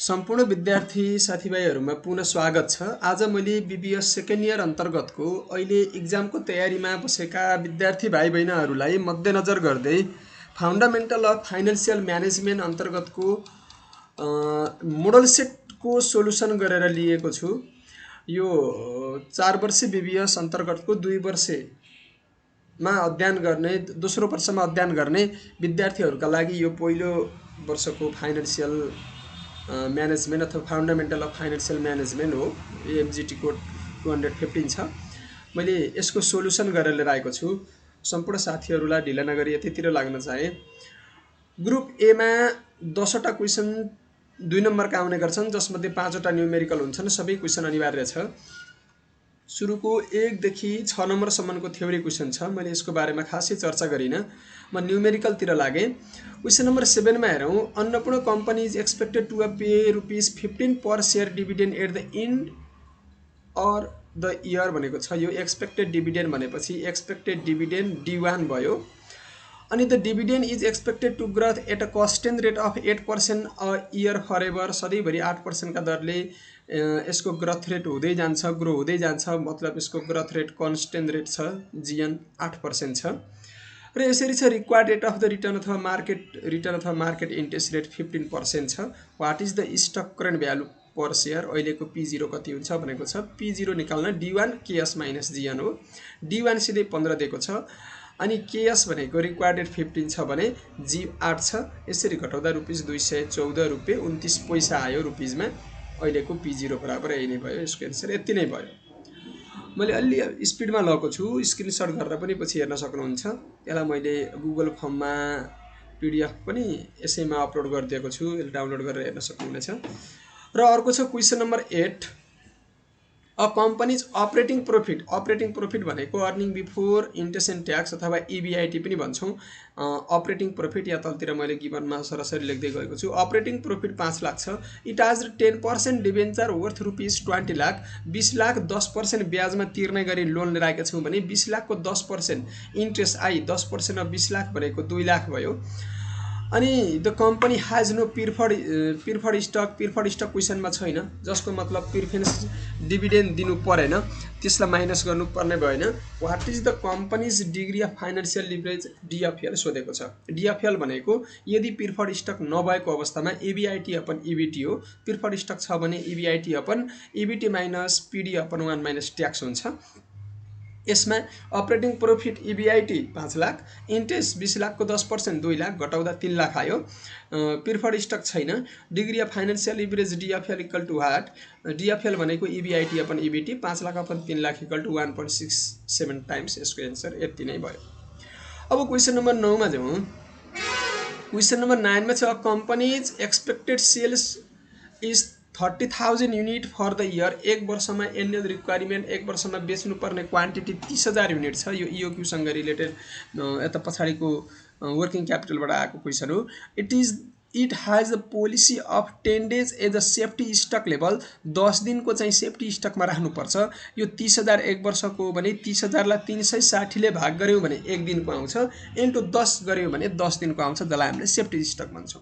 सम्पूर्ण विद्यार्थी साथीभाइहरुमा पुनः स्वागत छ। आज मैले बीबीएस सेकेन्ड इयर अन्तर्गतको अहिले एक्जामको तयारीमा बसेका विद्यार्थी भाइ बहिनीहरुलाई मध्यनजर गर्दै फन्डामेन्टल अफ फाइनान्शियल म्यानेजमेन्ट अन्तर्गतको मोडल सेटको सोलुसन गरेर लिएको छु। यो 4 वर्षे बीबीएस अन्तर्गतको 2 वर्षमा अध्ययन गर्ने दोस्रो वर्षमा अध्ययन गर्ने विद्यार्थीहरुका लागि यो पहिलो वर्षको फाइनान्शियल म्यानेजमेन्ट अथवा फन्डामेन्टल अफ फाइनान्शियल म्यानेजमेन्ट हो। एएफजीटी कोड 215 छ। मैले यसको सोलुसन गरेर लिएर आएको छु। सम्पूर्ण साथीहरुलाई ढिला नगरी यतितिर लाग्न चाहे। ग्रुप ए मा 10 वटा क्वेशन 2 नम्बरका आउने गर्छन्, जसमध्ये 5 वटा न्यूमेरिकल हुन्छन्। सबै क्वेशन अनिवार्य छ। सुरुको 1 देखि 6 नम्बरसम्मको थ्योरी क्वेशन छ। मैले यसको बारेमा खासै चर्चा गरिन। म न्यूमेरिकल तिर लागे। क्वेशन नम्बर 7 मा हेरौं। Annapurna company is expected to pay ₹15 per share dividend at the end of the year भनेको छ। यो एक्सपेक्टेड डिभिडेन्ड भनेपछि एक्सपेक्टेड डिभिडेन्ड D1 भयो। अनि the dividend is expected to grow at a constant rate of 8% a year forever. सधैँभरि 8% का दरले यसको ग्रोथ रेट हुँदै जान्छ, ग्रो हुँदै जान्छ। मतलब यसको ग्रोथ रेट कन्स्टेन्ट रेट छ, जीएन 8% छ। र यसरी छ required rate of the return अथवा मार्केट इन्ट्रेस्ट रेट 15% छ। What is the stock current value per share, अहिलेको P0 कति हुन्छ भनेको छ। P0 निकाल्न D1 KS माइनस GN हो। D1 सिधै 15 दिएको छ। अनि KS भनेको रिक्वायर्ड रेट 15 छ भने G 8 छ। यसरी घटाउँदा ₹214.29 आयो रुपीजमा। अहिलेको P0 बराबर यही नै भयो। यसको एन्सर यति नै भयो। मैले अलि स्पिडमा लगेको छु, स्क्रिनशट गरेर पनि पछि हेर्न सक्नुहुन्छ। यसलाई मैले गुगल फर्ममा पीडीएफ पनि यसैमा अपलोड गरिदिएको छु। यसले डाउनलोड गरेर हेर्न सक्नुहुनेछ। र अर्को छ question number 8। A company's operating profit भनेको earning before interest and tax अथवा EBIT पनि भन्छौं। अपरेटिङ प्रॉफिट या तलतिर मैले गिभनमा सरसरी लेख्दै गएको छु। अपरेटिङ प्रॉफिट 5 लाख छ। It has 10% debenture worth ₹20 lakh. 20 lakh 10% ब्याजमा तिर्ने गरी लोन लिएर आएका छौं भने 20 लाखको 10% इन्ट्रेस्ट आई 10% अफ 20 लाख भनेको 2 लाख भयो। अनि the company has no preferred stock क्वेशनमा छैन, जसको मतलब प्रिफरेन्स डिभिडेन्ड दिनु परेन, त्यसलाई माइनस गर्नु पर्ने भएन। What is the companies degree of financial leverage, DFL सोधेको छ। DFL भनेको यदि प्रिफर्ड स्टक नभएको अवस्थामा EBIT अपन EBT हो। प्रिफर्ड स्टक छ भने EBIT upon EBT minus PD upon 1 minus tax हुन्छ। यसमा operating profit EBIT 5 lakh, interest 20 लाखको 10% 2 लाख, घटाउँदा 3 लाख आयो। प्रिफर्ड स्टक छैन। Degree of financial leverage DFL equal to what, DFL भनेको EBIT upon EBT 5 lakh upon 3 lakh equal to 1.67 times. यसको एन्सर यति नै भयो। अब क्वेशन नम्बर 9 मा जाउँ। क्वेशन नम्बर 9 मा छ company's expected sales is 30,000 unit for the year. एक वर्षमा एनुअल रिक्वायरमेन्ट, एक वर्षमा बेच्नु पर्ने क्वान्टिटी 30,000 युनिट छ। यो EOQ सँग रिलेटेड यता पछाडीको वर्किङ क्यापिटलबाट आएको क्वेशन हो। It has a policy of 10 days as a safety stock level. 10 दिनको चाहिँ सेफ्टी स्टकमा राख्नुपर्छ। यो 30,000 एक वर्षको हो भने 30,000 लाई 360 ले भाग गर्यौं भने 1 दिनको आउँछ। इन्टु 10 गर्यौं भने 10 दिनको आउँछ, जसलाई हामीले सेफ्टी स्टक भन्छौं।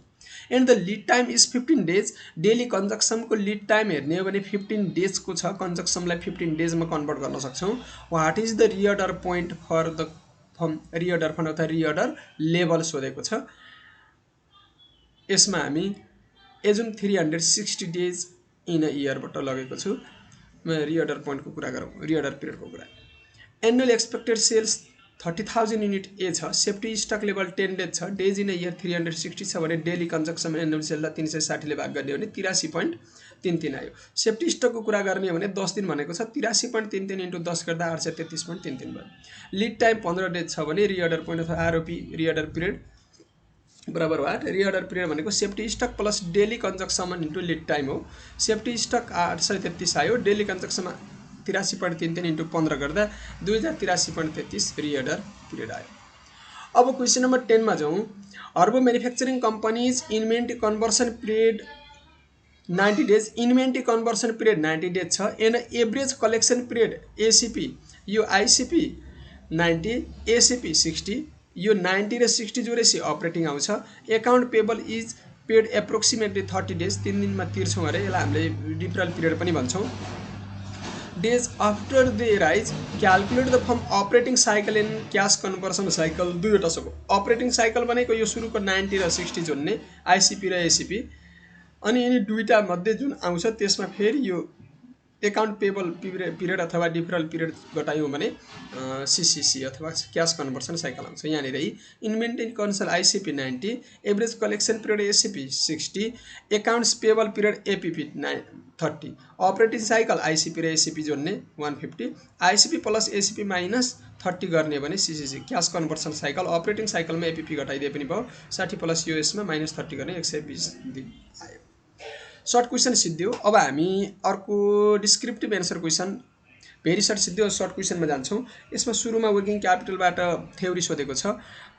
And the lead time is 15 days. Daily कन्जक्सनको लीड टाइम हेर्ने हो भने 15 डेजको छ। कन्जक्सनलाई 15 डेजमा कन्भर्ट गर्न सक्छौं। What is the reorder point for the reorder fund अथवा रिअर्डर लेभल सोधेको छ। यसमा हामी एजुम 360 डेज इन अ इयरबाट लगेको छु। म रिअर्डर पोइन्टको कुरा गरौँ, रिअर्डर पिरियडको कुरा। एनुअल एक्सपेक्टेड सेल्स 30,000 युनिट ए छ। सेफ्टी स्टक लेभल 10 डेज छ। डेज इन अ इयर 360 छ भने डेली कन्जक्सन एनुअल सेल्सलाई 360 ले भाग गर्ने हो भने 83.33 आयो। सेफ्टी स्टकको कुरा गर्ने हो भने 10 दिन भनेको छ। 83.33 इन्टु 10 गर्दा 833.33 भयो। लीड टाइम 15 डेज छ भने रिअर्डर पोइन्ट अथवा ROP रिअर्डर पिरियड बराबर व्हाट, रिअर्डर पिरियड भनेको safety stock plus daily consumption into lead time हो। सेफ्टी स्टक 833 आयो। डेली कन्जक्सन 83.33 इन्टु 15 गर्दा 2083.33 रिअर्डर पिरियड आयो। अब क्वेशन नम्बर 10 मा जाउँ। Herbo manufacturing company's inventory conversion period 90 days. Inventory conversion period 90 days छ। An average collection period ACP, यो ICP 90, ACP 60, यो 90 र 60 जोडेपछि अपरेटिङ आउँछ। Account payable is paid approximately 30 days 3 दिनमा तिर्छौँ अरे यसलाई हामीले डिफरल पिरियड पनि भन्छौँ days after they rise calculate the form operating cycle and cash conversion cycle दुईवटा छ अपरेटिङ साइकल भनेको यो सुरुको 90 र 60 जोड्ने आइसिपी र एसिपी अनि यिनी दुईटा मध्ये जुन आउँछ त्यसमा फेरि यो एकाउन्ट पेबल पिरियड अथवा डिफरल पिरियड घटायौँ भने सीसीसी अथवा क्यास कन्भर्सन साइकल आउँछ यहाँनिर inventory conversion ICP 90 average collection period ACP 60 accounts payable period APP 30 operating cycle ICP र एसिपी जोड्ने 150 आइसिपी प्लस एसिपी माइनस 30 गर्ने भने CCC cash conversion cycle operating साइकलमा एपिपी घटाइदिए पनि भयो 60 प्लस युएसमा माइनस 30 गर्ने 120 दिन आयो सर्ट क्वेसन सिद्धियो अब हामी अर्को descriptive answer question very short सिद्धियो सर्ट क्वेसनमा जान्छौँ यसमा सुरुमा वर्किङ क्यापिटलबाट थ्योरी सोधेको छ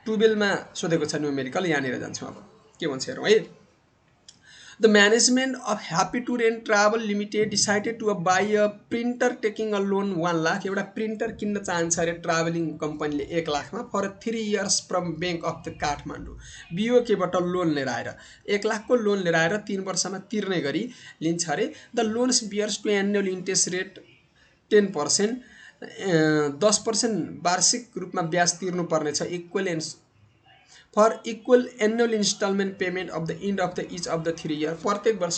12मा सोधेको छ न्युमेरिकल यहाँनिर जान्छौँ अब के भन्छ हेरौँ है the management of Happy Tour and Travel Limited decided to buy a printer taking a loan 1 lakh एउटा प्रिन्टर किन्न चाहन्छ अरे ट्राभलिङ कम्पनीले 1 लाखमा for 3 years from Bank of the Kathmandu बिओकेबाट लोन लिएर आएर 1 लाखको लोन लिएर आएर 3 वर्षमा तिर्ने गरी लिन्छ अरे the loans bears to annual interest rate 10% 10% वार्षिक रूपमा ब्याज तिर्नुपर्ने छ इक्वलेन्स for equal annual instalment payment of the end of the each of the 3 year प्रत्येक वर्ष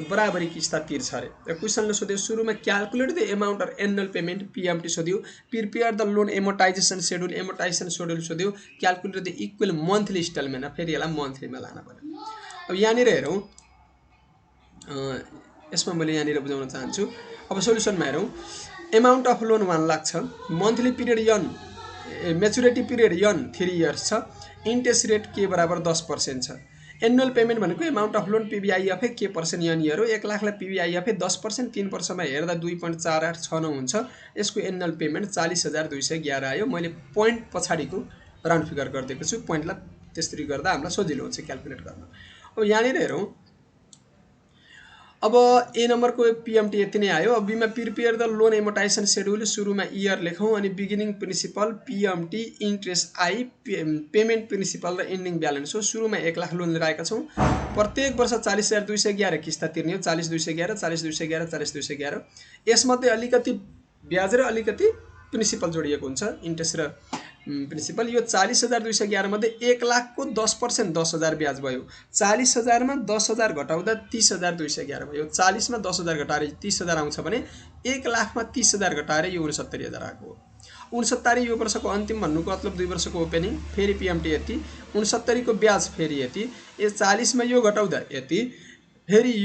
बराबरी किस्ता तिर्छ अरे क्वेसनले सोध्यो सुरुमा calculate the amount of annual payment PMT सोध्यो prepare the loan amortisation schedule सोध्यो calculate the equal monthly instalment फेरि यसलाई मन्थलीमा लान पर्यो अब यहाँनिर हेरौँ यसमा मैले यहाँनिर बुझाउन चाहन्छु अब सोल्युसनमा हेरौँ एमाउन्ट अफ लोन 1 लाख छ मन्थली पिरियड यन मेच्युरिटी पिरियड यन 3 इयर्स छ इन्ट्रेस्ट रेट के बराबर 10% छ एनुअल पेमेन्ट भनेको एमाउन्ट अफ लोन पिबिआइएफए के पर्सेन्ट यन इयर हो 1 लाखलाई पिबिआइएफए 10% 3 वर्षमा हेर्दा 2.4869 हुन्छ यसको एनुअल पेमेन्ट 40,211 आयो मैले पोइन्ट पछाडिको राउन्ड फिगर गरिदिएको छु पोइन्टलाई त्यसरी गर्दा हामीलाई सजिलो हुन्छ क्याल्कुलेट गर्न अब यहाँनिर हेरौँ अब ए नम्बरको पिएमटी यति नै आयो अब बीमा prepare the loan amortisation schedule सुरुमा इयर लेखौँ अनि beginning principal PMT interest I payment principal र एन्डिङ ब्यालेन्स हो सुरुमा 1 लाख लोन लिएर आएका छौँ प्रत्येक वर्ष 40,211 किस्ता तिर्ने हो 40,211 40,211 40,211 यसमध्ये अलिकति ब्याज र अलिकति प्रिन्सिपल जोडिएको हुन्छ इन्ट्रेस्ट र प्रिन्सिपल यो 40,211 मध्ये 1 लाखको 10% 10,000 ब्याज भयो 40,000 मा 10,000 घटाउँदा 30,211 भयो 40 मा 10,000 घटाएर 30,000 आउँछ भने 1 लाखमा 30,000 घटाएर यो 69,000 आएको हो 69 यो वर्षको अन्तिम भन्नुको मतलब 2 वर्षको ओपनिङ फेरि पिएमटी यति 69 को ब्याज फेरि यति 40 मा यो घटाउँदा यति फेरि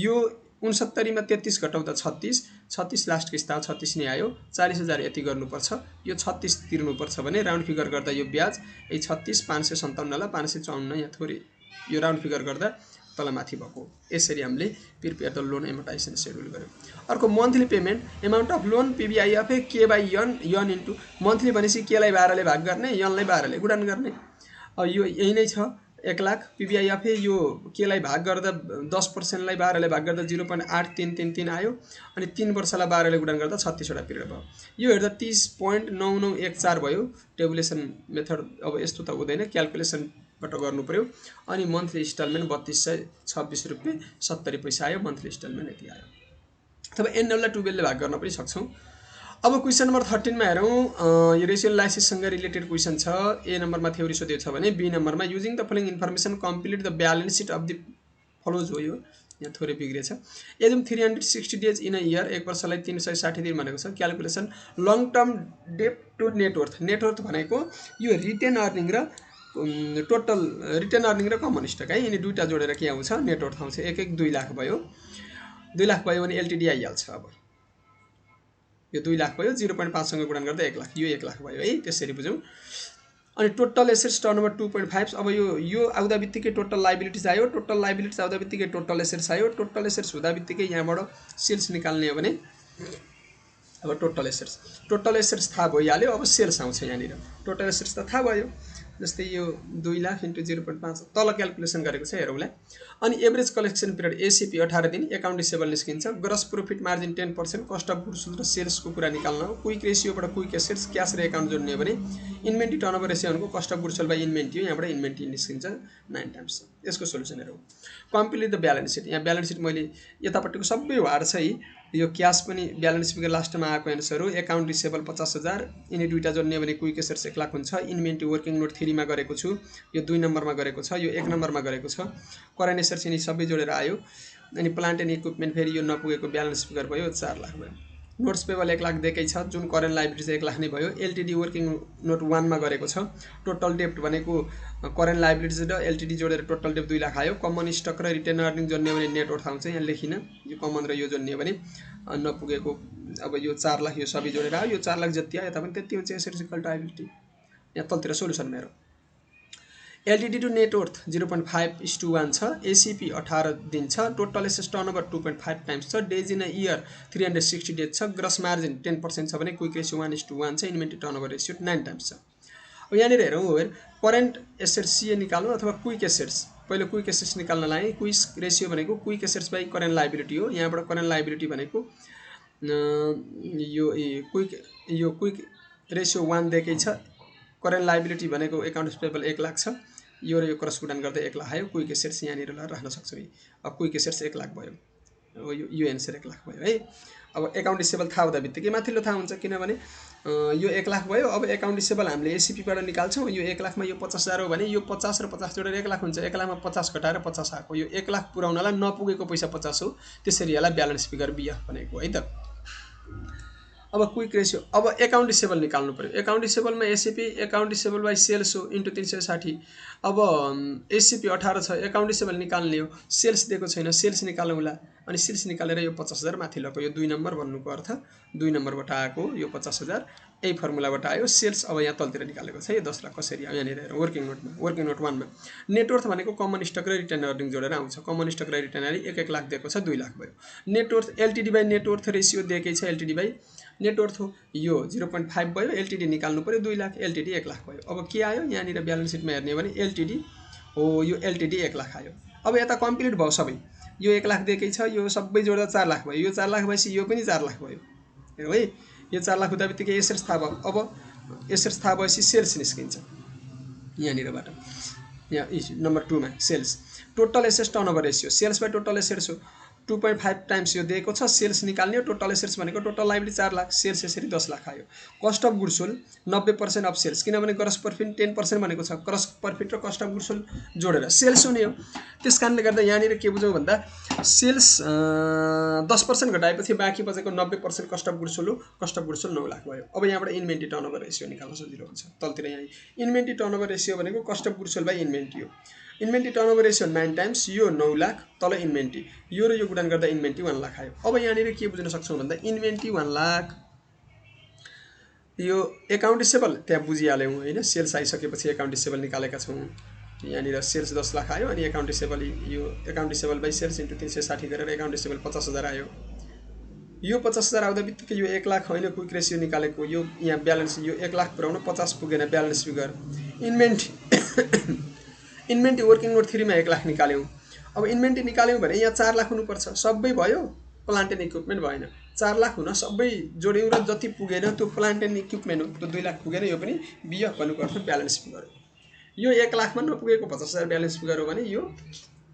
यो 69 मा 33 घटाउँदा 36 लास्ट किस्ता 36 नै आयो 40,000 यति गर्नुपर्छ यो 36 तिर्नुपर्छ भने राउन्ड फिगर गर्दा यो ब्याज 36 557 लाई 554 यहाँ थोरै यो राउन्ड फिगर गर्दा तलमाथि भएको यसरी हामीले prepare the loan amortisation schedule गर्यौं अर्को monthly payment amount of loan पिबिआइएफए के बाइ यन इन्टु मन्थली भनेपछि के लाई 12 ले भाग गर्ने यन लाई 12 ले गुणन गर्ने यो यही नै छ 1 लाख पिबिआइएफए यो के लाई भाग गर्दा 10% लाई 12 ले भाग गर्दा 0.8333 आयो अनि 3 वर्षलाई 12 ले गुणन गर्दा 36 वटा पिरियड भयो यो हेर्दा 30.9914 भयो टेबुलेसन मेथड अब यस्तो त हुँदैन क्याल्कुलेसनबाट गर्नु पर्यो अनि मन्थली इन्स्टलमेन्ट 3226 रुपैयाँ 70 पैसा आयो मन्थली इन्स्टलमेन्ट यति आयो अथवा एनुअललाई 12 ले भाग गर्न पनि सक्छौं अब क्वेसन नम्बर 13 मा हेरौं यो रेशियो एनालाइसिस सँग रिलेटेड क्वेसन छ ए नम्बरमा थ्योरी सोधेको छ भने बी नम्बरमा using the following information complete the balance sheet of the follows हो यो यहाँ थोरै बिग्रेछ assume 360 days in a year एक वर्षलाई 360 दिन भनेको छ calculation long term debt to net worth भनेको यो रिटेन अर्निङ र टोटल रिटेन अर्निङ र कमन स्टक है यिनी दुईटा जोडेर के आउँछ नेटवर्थ आउँछ एक 2 लाख भयो 2 लाख भयो भने एलटीडी आइहाल्छ अब यो 2 लाख भयो 0.5 सँग गुणन गर्दा 1 लाख यो 1 लाख भयो है त्यसरी बुझौं अनि टोटल एसेट्स टर्नओभर 2.5 अब यो आउँदा बित्तिकै टोटल लायबिलिटीज आयो टोटल लायबिलिटीज आउँदा बित्तिकै टोटल एसेट्स आयो टोटल एसेट्स हुँदा बित्तिकै यहाँबाट सेल्स निकाल्ने हो भने अब टोटल एसेट्स थाहा भइहाल्यो अब सेल्स आउँछ यहाँनिर टोटल एसेट्स त थाहा भयो जस्तै यो 2 लाख इन्टु 0.5 तल क्याल्कुलेसन गरेको छ हेरौँला। अनि एभरेज कलेक्सन पिरियड एसिपी 18 दिन, एकाउन्ट रिसिभेबल निस्किन्छ। Gross profit margin 10%, cost of goods र सेल्सको कुरा निकाल्न हो। क्विक रेसियोबाट क्विक एसेट्स, क्यास र एकाउन्ट जोड्ने हो भने इन्भेन्ट्री टर्नओभर रेसियो भनेको cost of goods by inventory हो। यहाँबाट इन्भेन्ट्री निस्किन्छ 9 टाइम्स। यसको सोलुसन हेरौँ। Complete the balance sheet. यहाँ ब्यालेन्स सिट मैले यतापट्टिको सबै वार्ड छ है। यो क्यास पनि ब्यालेन्स फिगर लास्टमा आएको एन्सर हो। एकाउन्ट रिसिभेबल 50,000, यिनी दुईटा जोड्ने हो भने क्विक एसेट्स 1 लाख हुन्छ। इन्भेन्ट्री वर्किङ नोट 3 मा गरेको छु, यो 2 नम्बरमा गरेको छ, यो 1 नम्बरमा गरेको छ। करेन्ट एसेट्स यिनी सबै जोडेर आयो। अनि प्लान्ट एन्ड इक्विपमेन्ट फेरि यो नपुगेको ब्यालेन्स फिगर भयो 4 लाख भयो। नोट्स पेबल 1 लाख दिएकै छ, जुन करेन्ट लाइबिलिटी 1 लाख नै भयो। एलटिडी वर्किङ नोट 1 मा गरेको छ। टोटल डेप्ट भनेको करेन्ट लाइबिलिटिज र एलटिडी जोडेर टोटल डेप्ट 2 लाख आयो। कमन स्टक र रिटेन अर्निङ जोड्ने भने नेट वर्थ आउँछ, यहाँ लेखिन। यो कमन र यो जोड्ने भने नपुगेको अब यो 4 लाख यो सबै जोडेर आयो। यो 4 लाख जति आयो यता पनि त्यति हुन्छ। Assets equal to liability. यहाँ तलतिर सोलुसन मेरो एलटिडी टु नेट वर्थ 0.5:1 छ। एसिपी 18 दिन छ। टोटल एसेट्स टर्नओभर 2.5 टाइम्स छ। Days in a year 360 days छ। ग्रस मार्जिन 10% छ भने क्विक रेसियो 1:1 छ। इन्भेन्ट्री टर्नओभर रेसियो 9 टाइम्स छ। अब यहाँनिर हेरौँ हेर करेन्ट एसेट्स सीए निकाल्नु अथवा क्विक एसेट्स। पहिलो क्विक एसेट्स निकाल्नलाई क्विक रेसियो भनेको quick assets by current liability हो। यहाँबाट करेन्ट लाइबिलिटी भनेको यो क्विक रेसियो 1 दिएकै छ। करेन्ट लाइबिलिटी भनेको एकाउन्ट्स पेबल 1 लाख छ। यो र यो क्रस गुणन गर्दा 1 लाख आयो। क्विक एसेट्स यहाँनिर राख्न सक्छौँ। अब क्विक एसेट्स 1 लाख भयो। यो एन्सर 1 लाख भयो है। अब एकाउन्ट रिसिभेबल थाहा हुँदा बित्तिकै माथिल्लो थाहा हुन्छ, किनभने यो 1 लाख भयो। अब एकाउन्ट रिसिभेबल हामीले एसिपीबाट निकाल्छौँ। यो 1 लाखमा यो 50,000 हो भने यो 50 र 50 जोडेर 1 लाख हुन्छ। 1 लाखमा 50 घटाएर 50 आएको। यो 1 लाख पुर्याउनलाई नपुगेको पैसा 50 हो। त्यसरी यसलाई ब्यालेन्स फिगर बिएफ भनेको है त। अब क्विक रेसियो। अब एकाउन्ट रिसिभेबल निकाल्नु पर्यो। एकाउन्ट रिसिभेबलमा ACP account receivable by sales हो इन्टु 360। अब एसिपी 18 छ, एकाउन्ट रिसिभेबल निकाल्ने हो। सेल्स दिएको छैन, सेल्स निकाल्नुला। अनि सेल्स निकालेर यो 50,000 माथि लगेको यो 2 नम्बर भन्नुको अर्थ 2 नम्बरबाट आएको यो 50,000 यही फर्मुलाबाट आयो। सेल्स अब यहाँ तलतिर निकालेको छ। यो 10 लाख कसरी आयो यहाँनिर हेरौँ। वर्किङ नोटमा वर्किङ नोट 1 मा नेटवर्थ भनेको कमन स्टक र रिटेन अर्निङ जोडेर आउँछ। कमन स्टक र रिटेन अर्निङ 1-1 लाख दिएको छ, 2 लाख भयो। Net worth LTD by net worth ratio दिएकै छ। एलटिडी बाइ नेटवर्थ हो यो 0.5 भयो। एलटिडी निकाल्नु पर्यो 2 लाख, एलटिडी 1 लाख भयो। अब के आयो यहाँनिर ब्यालेन्स सिटमा हेर्ने हो भने एलटिडी हो, यो एलटिडी 1 लाख आयो। अब यता कम्प्लिट भयो सबै। यो 1 लाख दिएकै छ, यो सबै जोडेर 4 लाख भयो। यो 4 लाख भएपछि यो पनि 4 लाख भयो। हेरौँ है, यो 4 लाख हुँदा बित्तिकै एसेट्स थाहा भयो। अब एसेट्स थाहा भएपछि सेल्स निस्किन्छ यहाँनिरबाट। यहाँ नम्बर 2 मा sales. Total assets turnover ratio sales by total assets हो। 2.5 टाइम्स यो दिएको छ। सेल्स निकाल्ने हो। टोटल एसेट्स भनेको टोटल लाइबिलिटी 4 लाख, सेल्स यसरी 10 लाख आयो। Cost of goods sold 90% of sales, किनभने ग्रस प्रॉफिट 10% भनेको छ। ग्रस प्रॉफिट र कस्ट अफ गुड्स सोल्ड जोडेर सेल्स हुने हो। त्यस कारणले गर्दा यहाँनिर के बुझौँ भन्दा सेल्स 10% घटाएपछि बाँकी बचेको 90% कस्ट अफ गुड्स सोल्ड हो। Cost of goods sold 9 lakh भयो। अब यहाँबाट इन्भेन्ट्री टर्नओभर रेसियो निकाल्न सजिलो हुन्छ। तलतिर यहाँ इन्भेन्ट्री टर्नओभर रेसियो भनेको cost of goods sold by inventory हो। इन्भेन्ट्री टर्नओभर रेसियो 9 टाइम्स, यो 9 लाख, तल इन्भेन्ट्री, यो र यो गुणन गर्दा इन्भेन्ट्री 1 लाख आयो। अब यहाँनिर के बुझ्न सक्छौँ भन्दा इन्भेन्ट्री 1 लाख, यो एकाउन्ट रिसिभेबल त्यहाँ बुझिहाल्यौँ होइन। सेल्स आइसकेपछि एकाउन्ट रिसिभेबल निकालेका छौँ। यहाँनिर सेल्स 10 लाख आयो। अनि एकाउन्ट रिसिभेबल यो account receivable by sales into 360 गरेर एकाउन्ट रिसिभेबल 50,000 आयो। यो 50,000 आउँदा बित्तिकै यो 1 लाख होइन क्विक रेसियो निकालेको। यो यहाँ ब्यालेन्स यो 1 लाख पुऱ्याउन 50 पुगेन balance figure. Inventory working note 3 मा 1 लाख निकाल्यौँ। अब इन्भेन्ट्री निकाल्यौँ भने यहाँ 4 लाख हुनुपर्छ। सबै भयो, प्लान्ट एन्ड इक्विपमेन्ट भएन। 4 लाख हुन सबै जोड्यौँ र जति पुगेन त्यो प्लान्ट एन्ड इक्विपमेन्ट हो। त्यो 2 लाख पुगेन, यो पनि बिएफ भन्नुको अर्थ ब्यालेन्स फिगर हो। यो 1 लाखमा नपुगेको 50,000 ब्यालेन्स फिगर हो भने यो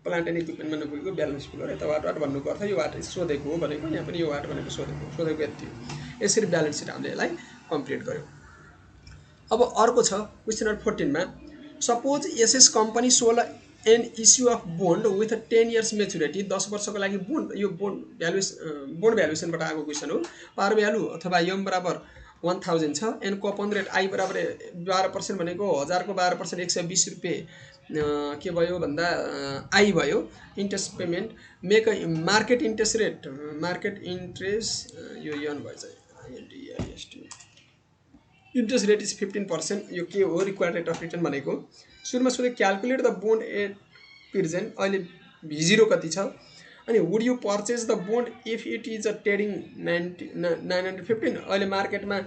प्लान्ट एन्ड इक्विपमेन्टमा नपुगेको ब्यालेन्स फिगर यता वाट भन्नुको अर्थ यो वाट सोधेको हो भनेको। यहाँ पनि यो वाट भनेको सोधेको यति हो। यसरी ब्यालेन्स सिट हामीले यसलाई कम्प्लिट गऱ्यौँ। अब अर्को छ क्वेसन नम्बर 14 मा suppose SS company sold an issue of bond with 10 years maturity. 10 वर्षको लागि बोन्ड, यो बोन्ड भ्यालुएसनबाट आएको क्वेसन हो। पार भ्यालु अथवा यम बराबर 1000 छ। एन कपन रेट आई बराबर 12% भनेको 1000 को 12% 120 रुपियाँ के भयो भन्दा आई भयो। Interest payment make market interest rate, market interest यो यन भएछ इन्ट्रेस्ट रेट इज 15%। यो के हो रिक्वायर्ड रेट अफ रिटर्न भनेको। सुरुमा सोधे calculate the bond at present, अहिले V0 कति छ अनि would you purchase the bond if it is a trading 915 अहिले मार्केटमा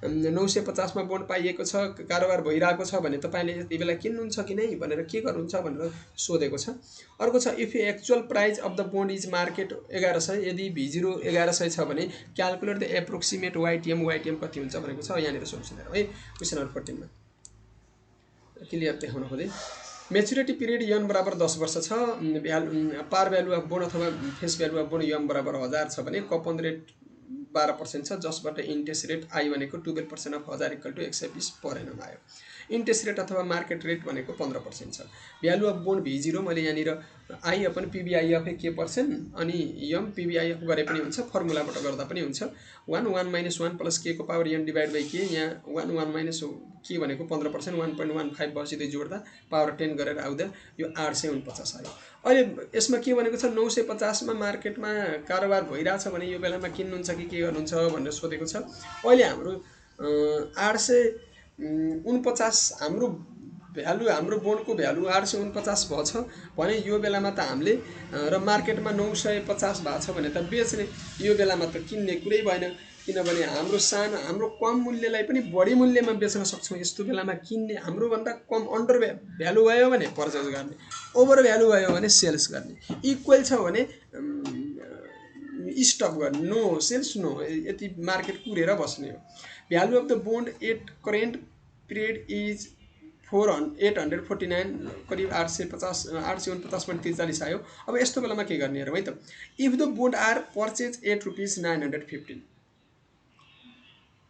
950 मा बोन्ड पाइएको छ कारोबार भइरहेको छ भने तपाईले यति बेला किन्नुहुन्छ कि नै भनेर के गर्नुहुन्छ भनेर सोधेको छ। अर्को छ if actual price of the bond is market 1100 यदि V0 1100 छ भने क्याल्कुलेट द एप्रोक्सिमेट YTM कति हुन्छ भनेको छ। यहाँनिर सोल्युसन हेरौँ है क्वेशन नम्बर 14 मा क्लियर देखाउन खोजे। मेच्युरिटी पिरियड यन बराबर 10 वर्ष छ। पार भ्यालु अफ बोन्ड अथवा फेस भ्यालु अफ बोन्ड यम बराबर 1000 छ भने कपन रेट 12% छ जसबाट इन्ट्रेस्ट रेट आई भनेको 12% of 1000 equal to 120 per annum आयो। इन्ट्रेस्ट रेट अथवा मार्केट रेट भनेको 15% छ। भ्यालु अफ बोन्ड V0 मैले यहाँनिर आई अपन PBIF के पर्सेन्ट अनि यम PBIF गरे पनि हुन्छ फर्मुलाबाट गर्दा पनि हुन्छ 1 1 - 1 + k को power n divide by k यहाँ 1 1 - k भनेको 15% 1.15 बसिँदै जोड्दा पावर 10 गरेर आउँदा यो 849 आयो। अहिले यसमा के भनेको छ 950 मा मार्केटमा कारोबार भइरहेछ भने यो बेलामा किन्नुहुन्छ कि के गर्नुहुन्छ भनेर सोधेको छ। अहिले हाम्रो 849 हाम्रो भ्यालु हाम्रो बोन्डको भ्यालु 849 भछ भने यो बेलामा त हामीले र मार्केटमा 950 भएको छ भने त बेच्ने यो बेलामा त किन्ने कुरै भएन किनभने हाम्रो कम मूल्यलाई पनि बढी मूल्यमा बेच्न सक्छौं। यस्तो बेलामा किन्ने हाम्रो भन्दा कम अन्डर भ्यालु भयो भने पर्चेज गर्ने ओभर भ्यालु भयो भने सेल्स गर्ने इक्वल छ भने स्टप गर्ने नो सेल्स नो यति मार्केट कुरेर बस्ने हो। Value of the bond at current period is 849 करिब 849.43 आयो। अब यस्तो बेलामा के गर्ने हेरौँ है त। If the bond are purchase at rupees 915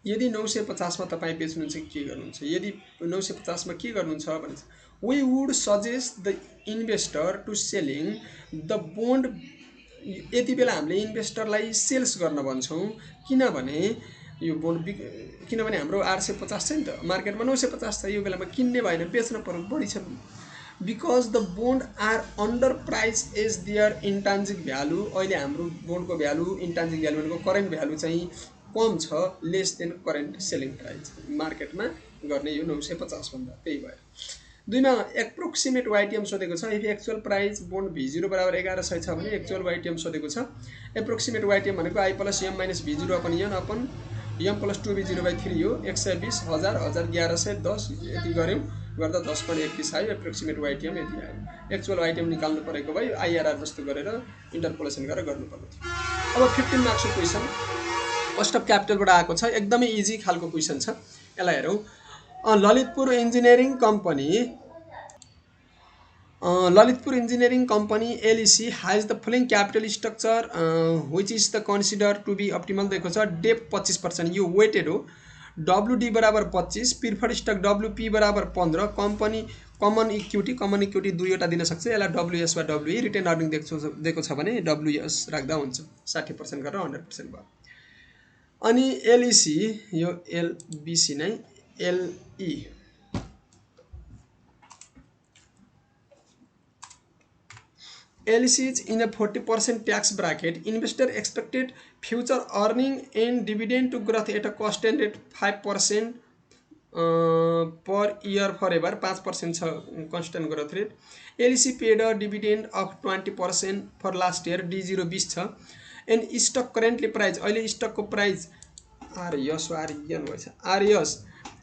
यदि 950 मा तपाई बेच्नुहुन्छ के गर्नुहुन्छ यदि 950 मा के गर्नुहुन्छ भने we would suggest the investor to selling the bond यति बेला हामीले इन्भेस्टरलाई सेल्स गर्न भन्छौं किनभने यो बोन्ड किनभने हाम्रो 850 छ नि त मार्केटमा 950 छ यो बेलामा किन्ने भएन बेच्न पर्यो बढी छ because the bond are under price is there intrinsic value. अहिले हाम्रो बोन्डको भ्यालु इन्ट्रिन्सिक भ्यालु भनेको करेन्ट भ्यालु चाहिँ कम छ less than current selling price मार्केटमा गर्ने यो 950 भन्दा त्यही भयो। दुईमा एप्रोक्सिमेट YTM सोधेको छ। If actual price bond V0 बराबर 1100 छ भने एक्चुअल YTM सोधेको छ। एप्रोक्सिमेट YTM भनेको I + M - V0 upon n upon m + 2V0/3 हो 120 1000 1110 यति गर्यौं गर्दा 10.21 आयो। एप्रोक्सिमेट YTM यति आयो। एक्चुअल YTM निकाल्नु परेको भए IRR जस्तो गरेर इन्टरपोलेसन गरेर गर्नुपर्ने थियो। अब 15 मार्क्सको क्वेशन कस्ट अफ क्यापिटलबाट आएको छ एकदमै इजी खालको क्वेशन छ यसलाई हेरौं। Lalitpur engineering company LEC has the following capital structure which is the considered to be optimal देखो छ। डेप 25% यो वेटेड हो। WD बराबर 25 प्रिफर्ड स्टक WP बराबर 15 कम्पनी कमन इक्विटी दुईवटा दिन सक्छ यसलाई WS वा WE रिटेन अर्निङ दिएको छ भने WS राख्दा हुन्छ 60% गरेर 100% भयो। अनि LEC यो LBC नै LE LEC is in a 40% tax bracket. Investor expected future earning and dividend to growth at a constant rate 5% per year forever 5% constant growth rate. LEC paid a dividend of 20% for last year D0 20 छ। and stock currently price अहिले stock को price RS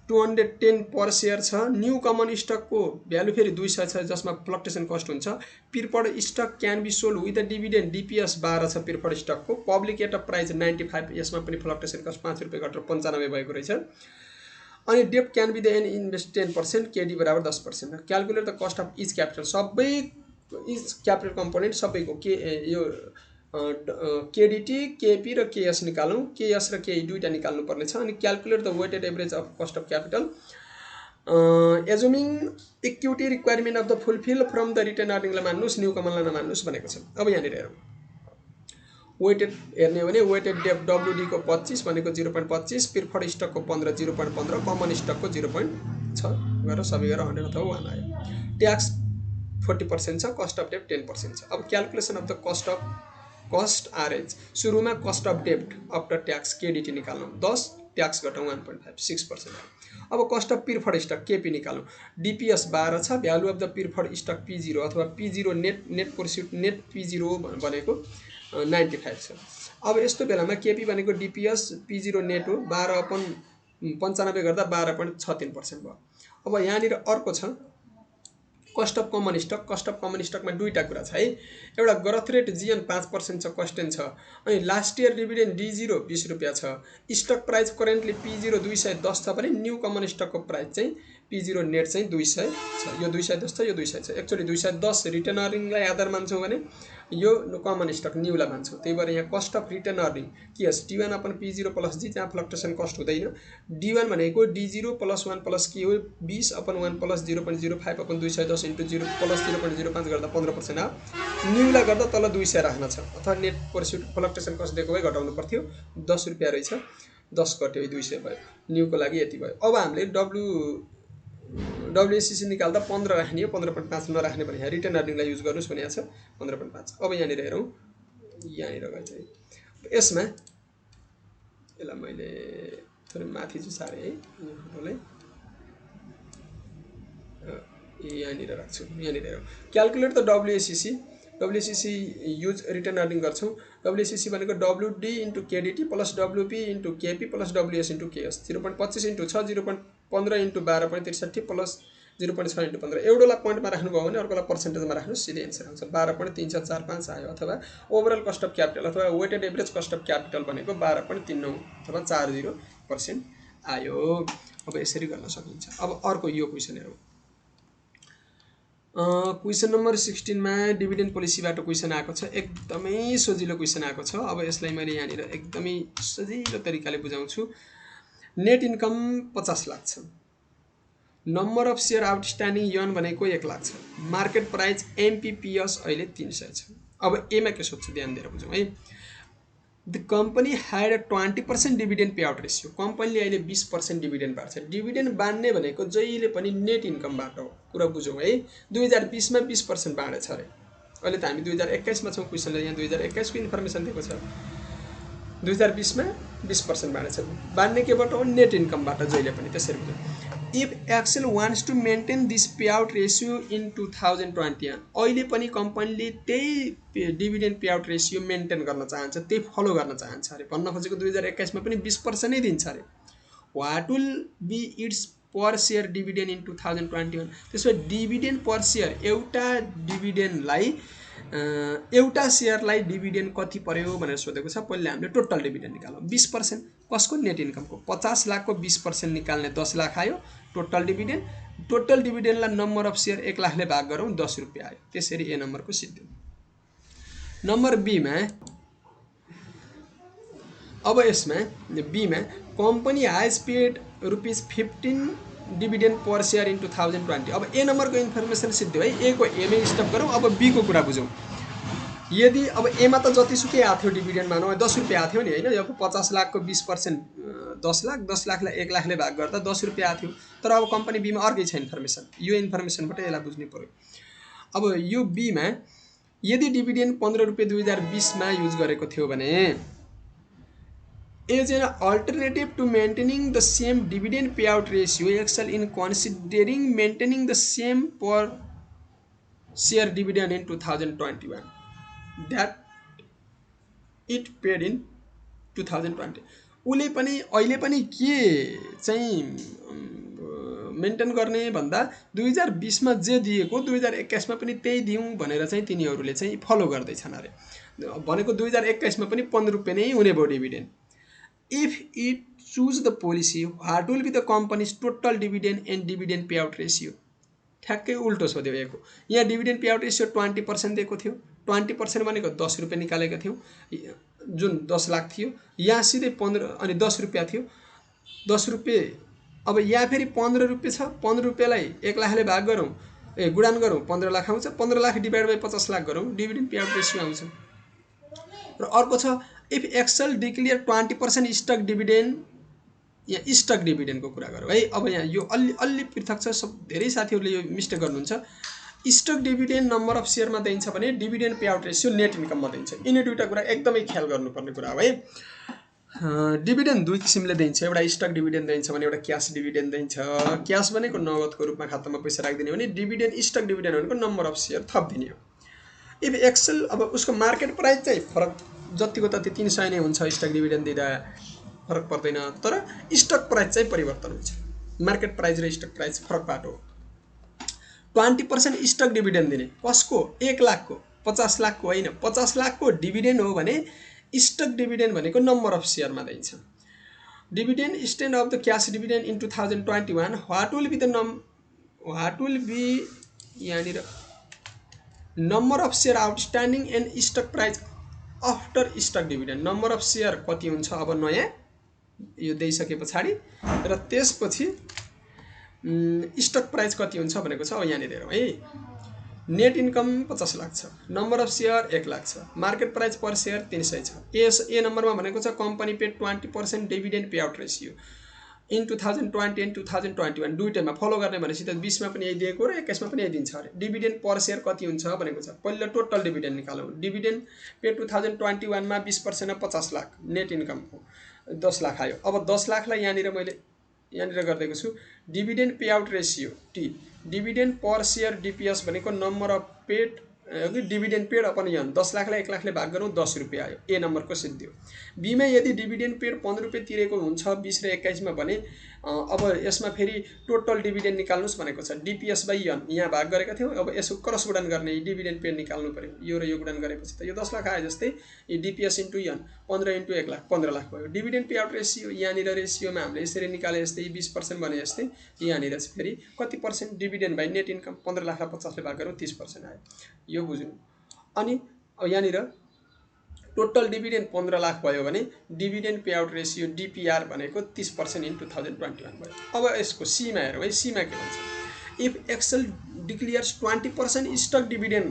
210 per share छ। New common stock को value फेरि 200 छ जसमा fluctuation cost हुन्छ। Preferred stock can be sold with the dividend DPS 12 छ प्रिफर्ड स्टक को पब्लिक एट प्राइस 95 यसमा पनि फ्लक्चुएसन कस्ट 5 रुपैयाँ घटेर 95 भएको रहेछ। अनि debt can be the an invest 10% KD बराबर 10%। Calculate the cost of each capital सबै इच क्यापिटल कम्पोनेन्ट सबैको के यो KDT KP र KS निकालौं KS र KE दुईटा निकाल्नु पर्ने छ। अनि calculate the weighted average of cost of capital assuming equity requirement of the fulfil from the retain अर्निङलाई मान्नुस् न्यू कमनलाई नमान्नुस् भनेको छ। अब यहाँनिर हेरौँ वेटेड हेर्ने हो भने वेटेड डेप WD को 25 भनेको 0.25 प्रिफर्ड स्टक को 15 0.15 कमन स्टक को 0.6 गरेर सबै गरेर 100 अथवा 1 आयो। ट्याक्स 40% छ कस्ट अफ डेप 10% छ। अब calculation of the cost RH सुरुमा कस्ट अफ डेब्ट आफ्टर ट्याक्स KDT निकाल्नु 10 ट्याक्स घटाउँ 1.5 6% आयो। अब cost of preferred stock KP निकालौँ। डीपीएस 12 छ, value of the preferred stock P0 अथवा P0 net processed net P0 भनेको 95 छ। अब यस्तो बेलामा केपी भनेको डीपीएस P0 नेट हो, 12/95 गर्दा 12.63% भयो। अब यहाँनिर अर्को छ cost of common stock. Cost of common स्टकमा दुईटा कुरा छ है। एउटा ग्रोथ रेट जीएन 5% छ, कस्टेन छ, अनि लास्ट इयर डिभिडेन्ड D0 20 रुपैयाँ छ। स्टक प्राइस करेन्टली P0 210 छ भने न्यू कमन स्टकको प्राइस चाहिँ P0 नेट चाहिँ 200 छ। यो 210 छ, यो 200 छ। एक्चुअली 210 रिटर्न अर्निङलाई आधार मान्छौँ भने यो कमन स्टक न्यूलाई मान्छौँ। त्यही भएर यहाँ कस्ट अफ रिटर्न अर्निङ के S D1 upon P0 plus G, जहाँ फ्लक्चुएसन कस्ट हुँदैन। D1 भनेको D0 प्लस 1 प्लस के हो 20 upon 1 plus 0.05 upon 210 into 0 plus 0.05 गर्दा 15% आयो। न्यूलाई गर्दा तल 200 राख्न छ, अथवा नेट प्रोसिड फ्लक्चुएसन कस्ट दिएको भए घटाउनु पर्थ्यो। 10 रुपैयाँ रहेछ, 10 घट्यो 200 भयो। न्यूको लागि यति भयो। अब हामीले WACC निकाल्दा 15 राख्ने हो, 15.5 नराख्ने भने यहाँ रिटर्न अर्निङलाई युज गर्नुहोस् भनेको छ 15.5। अब यहाँनिर हेरौँ, यहाँनिर गएछ है। यसमा यसलाई मैले थोरै माथि चाहिँ सारेँ है, यो फोटोलाई यहाँनिर राख्छु। यहाँनिर हेरौँ, calculate the WACC use return earning गर्छौँ। WACC भनेको WD into KDT plus WP into KP plus WS into KS। 0.25 into 6, 0.15 into 12.63 plus 0.6 into 15। एउटालाई पोइन्टमा राख्नुभयो भने अर्कोलाई पर्सेन्टेजमा राख्नु, सिधै एन्सर आउँछ। 12.3645 आयो। अथवा ओभरअल कस्ट अफ क्यापिटल अथवा weighted average cost of capital भनेको 12.39 अथवा 40% आयो। अब यसरी गर्न सकिन्छ। अब अर्को यो क्वेसन हेरौँ। क्वेसन नम्बर 16 मा डिभिडेन्ड पोलिसीबाट क्वेसन आएको छ। एकदमै सजिलो क्वेसन आएको छ। अब यसलाई मैले यहाँनिर एकदमै सजिलो तरिकाले बुझाउँछु। नेट इन्कम 50 लाख छ। नम्बर अफ सेयर आउटस्ट्यान्डिङ यन भनेको 1 लाख छ। मार्केट प्राइस MPPS अहिले 300 छ। अब एमा के सोध्छु ध्यान दिएर बुझौँ है। The company had a 20% dividend pay out ratio. कम्पनीले अहिले 20% डिभिडेन्ड बाँड्छ। डिभिडेन्ड बाँड्ने भनेको जहिले पनि नेट इन्कमबाट हो, कुरा बुझौँ है। 2020 मा 20% बाँडेछ अरे। अहिले त हामी 2021 मा छौँ, क्वेसनले यहाँ 2021 को इन्फर्मेसन दिएको छ। 2020 मा 20% बाँडेछ। बाँड्ने केबाट हो? नेट इन्कमबाट जहिले पनि। त्यसरी बुझौँ। If Excel wants to maintain this pay out ratio in 2021, अहिले पनि कम्पनीले त्यही dividend pay out ratio maintain गर्न चाहन्छ, त्यही फलो गर्न चाहन्छ अरे। भन्न खोजेको 2021 मा पनि 20% नै दिन्छ अरे। What will be its per share dividend in 2021? त्यसो भए डिभिडेन्ड पर सेयर एउटा सेयरलाई डिभिडेन्ड कति पर्यो भनेर सोधेको छ। पहिले हामीले टोटल डिभिडेन्ड निकालौँ। 20% कसको? नेट इन्कमको। 50 लाखको 20% निकाल्ने 10 लाख आयो टोटल डिभिडेन्ड। टोटल डिभिडेन्डलाई नम्बर अफ सेयर 1 लाखले भाग गरौँ, 10 रुपैयाँ आयो। त्यसरी ए नम्बरको सिद्धियो। नम्बर बीमा, अब यसमा बीमा company has paid ₹15 dividend per share in 2020। अब ए नम्बरको इन्फर्मेसन सिद्धियो है। ए को एमै स्टप गरौँ। अब बी को कुरा बुझौँ। यदि अब एमा त जतिसुकै आथ्यो डिभिडेन्ड मानौँ 10 रुपैयाँ आथ्यो नि हैन। अब 50 लाखको 20% 10 लाख, 10 लाखलाई 1 लाखले भाग गर्दा 10 रुपैयाँ आथ्यो। तर अब कम्पनी बीमा अर्कै छ इन्फर्मेसन। यो इन्फर्मेसनबाट यसलाई बुझ्नु पर्यो। अब यो बीमा यदि डिभिडेन्ड 15 रुपैयाँ 2020 मा युज गरेको थियो भने as an alternative to maintaining the same dividend pay out ratio Excel in considering maintaining the same per share dividend in 2021 that it paid in 2020। उसले पनि अहिले पनि के चाहिँ मेन्टेन गर्ने भन्दा 2020 मा जे दिएको 2021 मा पनि त्यही दिउँ भनेर चाहिँ तिनीहरूले चाहिँ फलो गर्दैछन् अरे। भनेको 2021 मा पनि 15 रुपैयाँ नै हुने भयो dividend. If it choose the policy, what will be the company's total dividend and dividend payout ratio? ठ्याक्कै उल्टो सोध्योएको। यहाँ डिभिडेन्ड पे आउट रेसियो 20% दिएको थियो। 20% भनेको 10 रुपैयाँ निकालेको थियौँ, जुन 10 लाख थियो। यहाँ सिधै 15 अनि 10 रुपैयाँ थियो। 10 रुपैयाँ अब यहाँ फेरि 15 रुपैयाँ छ। 15 रुपैयाँलाई 1 लाखले भाग गरौँ, गुणान गरौँ, 15 लाख आउँछ। 15 लाख डिभाइड बाई 50 लाख गरौँ, डिभिडेन्ड पे आउट रेसियो आउँछ। र अर्को छ if Excel declare 20% stock dividend, यहाँ स्टक डिभिडेन्डको कुरा गरौँ है। अब यहाँ यो अलि पृथक छ। सब धेरै साथीहरूले यो मिस्टेक गर्नुहुन्छ। स्टक डिभिडेन्ड नम्बर अफ सेयरमा दिन्छ भने dividend pay out ratio net इन्कममा दिन्छ। यिनी दुईटा कुरा एकदमै ख्याल गर्नुपर्ने कुरा हो है। डिभिडेन्ड दुई किसिमले दिन्छ। एउटा स्टक डिभिडेन्ड दिन्छ भने एउटा क्यास डिभिडेन्ड दिन्छ। क्यास भनेको नगदको रूपमा खातामा पैसा राखिदिने भने डिभिडेन्ड स्टक डिभिडेन्ड भनेको नम्बर अफ सेयर थपिदिने हो। इफ एक्सेल अब उसको मार्केट प्राइस चाहिँ फरक जतिको तति 300 नै हुन्छ, स्टक डिभिडेन्ड दिँदा फरक पर्दैन, तर स्टक प्राइस चाहिँ परिवर्तन हुन्छ। मार्केट प्राइस र स्टक प्राइस फरक बाटो हो। 20% स्टक डिभिडेन्ड दिने कसको? 1 लाखको, 50 लाखको होइन, 50 लाखको डिभिडेन्ड हो भने स्टक डिभिडेन्ड भनेको नम्बर अफ सेयरमा दिन्छ। डिभिडेन्ड स्ट्यान्ड अफ the cash dividend in 2021 what will be यहाँनिर number of share outstanding and stock price after stock dividend. Number of share कति हुन्छ अब नयाँ यो दिइसके पछाडि र त्यसपछि स्टक प्राइस कति हुन्छ भनेको छ। अब यहाँनिर हेरौँ है। नेट इन्कम 50 लाख छ, नम्बर अफ सेयर 1 लाख छ, मार्केट प्राइस पर सेयर 300 छ। ए नम्बरमा भनेको छ company paid 20% dividend pay out ratio in 2020 and 2021 दुईटैमा फलो गर्ने भनेपछि त 20 मा पनि यही दिएको र 21 मा पनि यही दिन्छ अरे। डिभिडेन्ड पर सेयर कति हुन्छ भनेको छ। पहिलो टोटल डिभिडेन्ड निकालौँ। डिभिडेन्ड पे 2021 मा 20% मा 50 लाख नेट इन्कमको 10 लाख आयो। अब 10 लाखलाई यहाँनिर मैले गरिदिएको छु। डिभिडेन्ड पे आउट रेसियो टी, डिभिडेन्ड पर सेयर डिपिएस भनेको number of paid dividend paid upon यन 10 लाखलाई 1 लाखले भाग गरौँ 10 रुपैयाँ आयो। ए नम्बरको सिद्धियो। बीमा यदि डिभिडेन्ड पेड 15 रुपैयाँ तिरेको हुन्छ 20 र 21 मा भने अब यसमा फेरि टोटल डिभिडेन्ड निकाल्नुस् भनेको छ। डिपिएस बाइ यन यहाँ भाग गरेका थियौँ, अब यसको क्रस गुणन गर्ने, डिभिडेन्ड पेड निकाल्नु पर्यो। यो र यो गुणन गरेपछि त यो 10 लाख आयो। जस्तै यो डिपिएस इन्टु यन 15 इन्टु 1 लाख 15 लाख भयो। डिभिडेन्ड पे आउट रेसियो यहाँनिर रेसियोमा हामीले यसरी निकाले जस्तै 20% भने जस्तै यहाँनिर चाहिँ फेरि कति percent dividend by net income 15 लाखलाई 50 ले भाग गरौँ 30% आयो। यो बुझ्नु। अनि अब यहाँनिर टोटल डिभिडेन्ड 15 लाख भयो भने dividend pay out ratio DPR भनेको 30% इन 2021 भयो। अब यसको सीमा हेरौँ है। सीमा के भन्छ। If Excel declares 20% stock dividend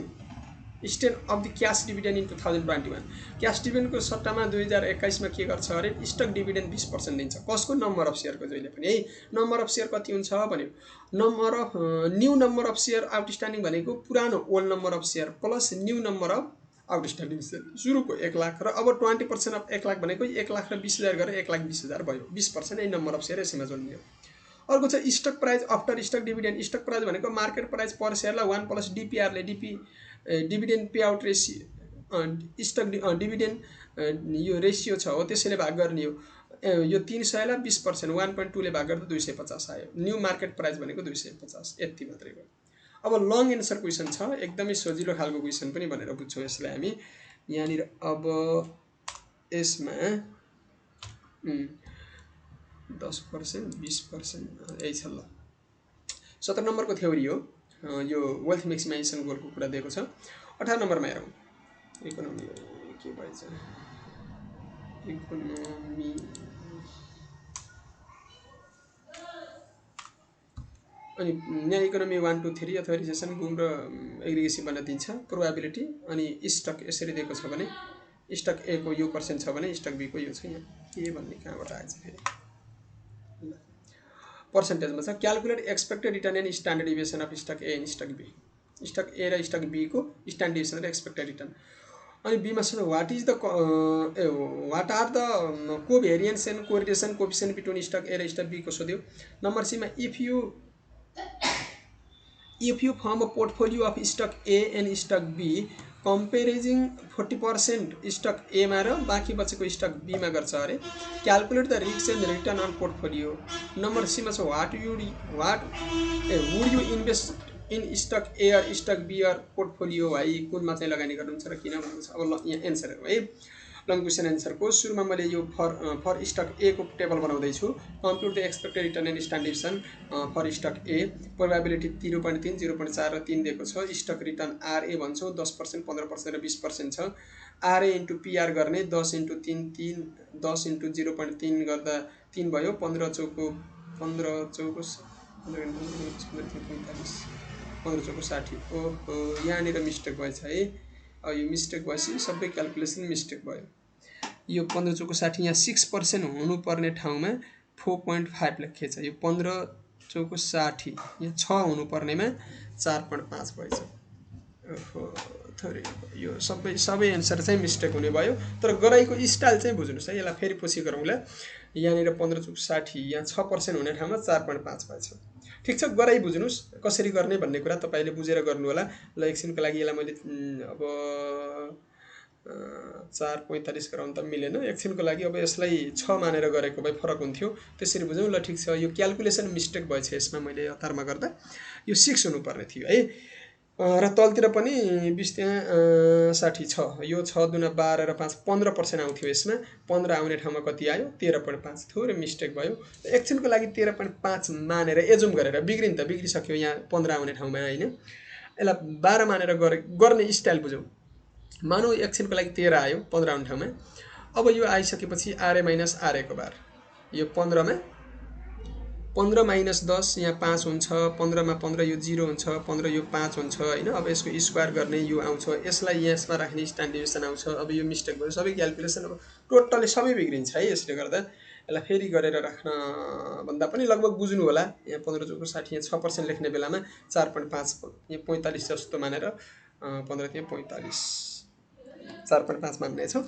स्ट्यान्ड अफ the cash dividend in 2021 cash डिभिडेन्डको सट्टामा 2021 मा के गर्छ अरे स्टक डिभिडेन्ड 20% दिन्छ। कसको? नम्बर अफ सेयरको। जहिले पनि है नम्बर अफ सेयर कति हुन्छ भन्यो। Number of new number of share outstanding भनेको पुरानो old number of share plus new number of outstanding share. सुरुको 1 लाख र अब 20% अफ 1 लाख भनेको 1 लाख र 20,000 गरेर 1,20,000 भयो। 20% यही नम्बर अफ सेयर यसैमा जोड्ने हो। अर्को छ stock price after stock dividend. Stock price भनेको मार्केट प्राइस पर सेयरलाई 1 प्लस डिपिआर ले dividend pay out ratio stock dividend यो रेसियो छ हो त्यसैले भाग गर्ने हो। यो 300 लाई 20% 1.2 ले भाग गर्दा 250 आयो। न्यू मार्केट प्राइस भनेको 250 यति मात्रै भयो। अब लङ एन्सर क्वेसन छ, एकदमै सजिलो खालको क्वेसन पनि भनेर बुझ्छौँ यसलाई हामी। यहाँनिर अब यसमा 10% 20% यही छ। ल 17 नम्बरको थ्योरी हो यो वेल्थ मैक्सिमाइजेसन गोलको कुरा दिएको छ। 18 नम्बरमा हेरौँ। इकोनोमी के भन्छ। इकोनोमी अनि यहाँ इकोनोमी 1 2 3 अथवा रिसेसन बुम र एग्रिगेसन भनेर दिन्छ। प्रोबेबिलिटी अनि स्टक यसरी दिएको छ भने स्टक ए को यो पर्सेन्ट छ भने स्टक बी को यो छ। यहाँ के भन्ने कहाँबाट आएछ फेरि पर्सेन्टेजमा छ। Calculate expected return and standard deviation of stock A and stock B. Stock A र स्टक बी को स्ट्यान्डर्ड डिभिएसन र एक्सपेक्टेड रिटर्न। अनि बीमा छ what are the covariance and correlation coefficient between stock A र स्टक बी को सोध्यो। नम्बर सी मा if you form a portfolio of stock A and stock B comparing 40% stock A मा र बाँकी बचेको stock B मा गर्छ अरे calculate the risk and return on portfolio. Number C मा छ would you invest in stock A or stock B or portfolio भाइ कुनमा चाहिँ लगानी गर्नुहुन्छ र किन भन्नुहुन्छ। अब यहाँ एन्सर है लङ क्वेसन एन्सर को सुरुमा मैले यो फर स्टक ए को टेबल बनाउँदै छु। Compute the expected return and standard deviation for stock A. Probability 0.3 0.4 र 3 दिएको छ। स्टक रिटर्न आरए भन्छौँ 10% 15% र 20% छ। आरए इन्टु पिआर गर्ने 10 इन्टु 3 3 10 इन्टु 0.3 गर्दा 3 भयो। 15 चौको 60। ओहो यहाँनिर मिस्टेक भएछ है। यो मिस्टेक भएपछि सबै क्याल्कुलेसन मिस्टेक भयो। यो 15 चौको 60 यहाँ 6% हुनुपर्ने ठाउँमा 4.5 लेखिएछ। यो 15 चौको 60 यहाँ 6 हुनुपर्नेमा 4.5 भएछ। ओहो थोरै यो सबै एन्सर चाहिँ मिस्टेक हुने भयो। तर गराइको स्टाइल चाहिँ बुझ्नुहोस् है। यसलाई फेरि पछि गरौँला। यहाँनिर 15 × 60 यहाँ 6% हुने ठाउँमा 4.5 भएछ। ठिक छ, गराइ बुझ्नुहोस् कसरी गर्ने भन्ने कुरा तपाईँले बुझेर गर्नु होला। ल एकछिनको लागि यसलाई मैले अब 4.45 गराउन त मिलेन। एकछिनको लागि अब यसलाई 6 मानेर गरेको भए फरक हुन्थ्यो। त्यसरी बुझौँ। ल ठिक छ, यो क्याल्कुलेसन मिस्टेक भएछ यसमा मैले हतारमा गर्दा। यो 6 हुनुपर्ने थियो है। र तलतिर पनि 20 त्यहाँ 60 छ। यो 6 दुना 12 र 5 15% आउँथ्यो यसमा। 15 आउने ठाउँमा कति आयो? 13.5। थोरै मिस्टेक भयो। एकछिनको लागि 13.5 मानेर एजुम गरेर बिग्रिन त बिग्रिसक्यो यहाँ 15 आउने ठाउँमा हैन। यसलाई 12 मानेर गर्ने स्टाइल बुझौँ। मानौँ एकछिनको लागि 13 आयो 15 आउने ठाउँमा। अब यो आइसकेपछि आरए माइनस आरए को बार यो 15 मा 15 माइनस 10 यहाँ 5 हुन्छ। 15 मा 15 यो 0 हुन्छ। 15 यो 5 हुन्छ हैन। अब यसको स्क्वायर गर्ने यो आउँछ। यसलाई यसमा राख्ने स्ट्यान्डर्ड डेभिएसन आउँछ। अब यो मिस्टेक भयो। सबै क्याल्कुलेसन अब टोटली सबै बिग्रिन्छ है यसले गर्दा। यसलाई फेरि गरेर राख्न भन्दा पनि लगभग बुझ्नु होला। यहाँ 15 × 60 यहाँ 6% लेख्ने बेलामा 4.5 यहाँ 45 जस्तो मानेर 15 त्यहाँ 45 4.5 मान्ने छौँ।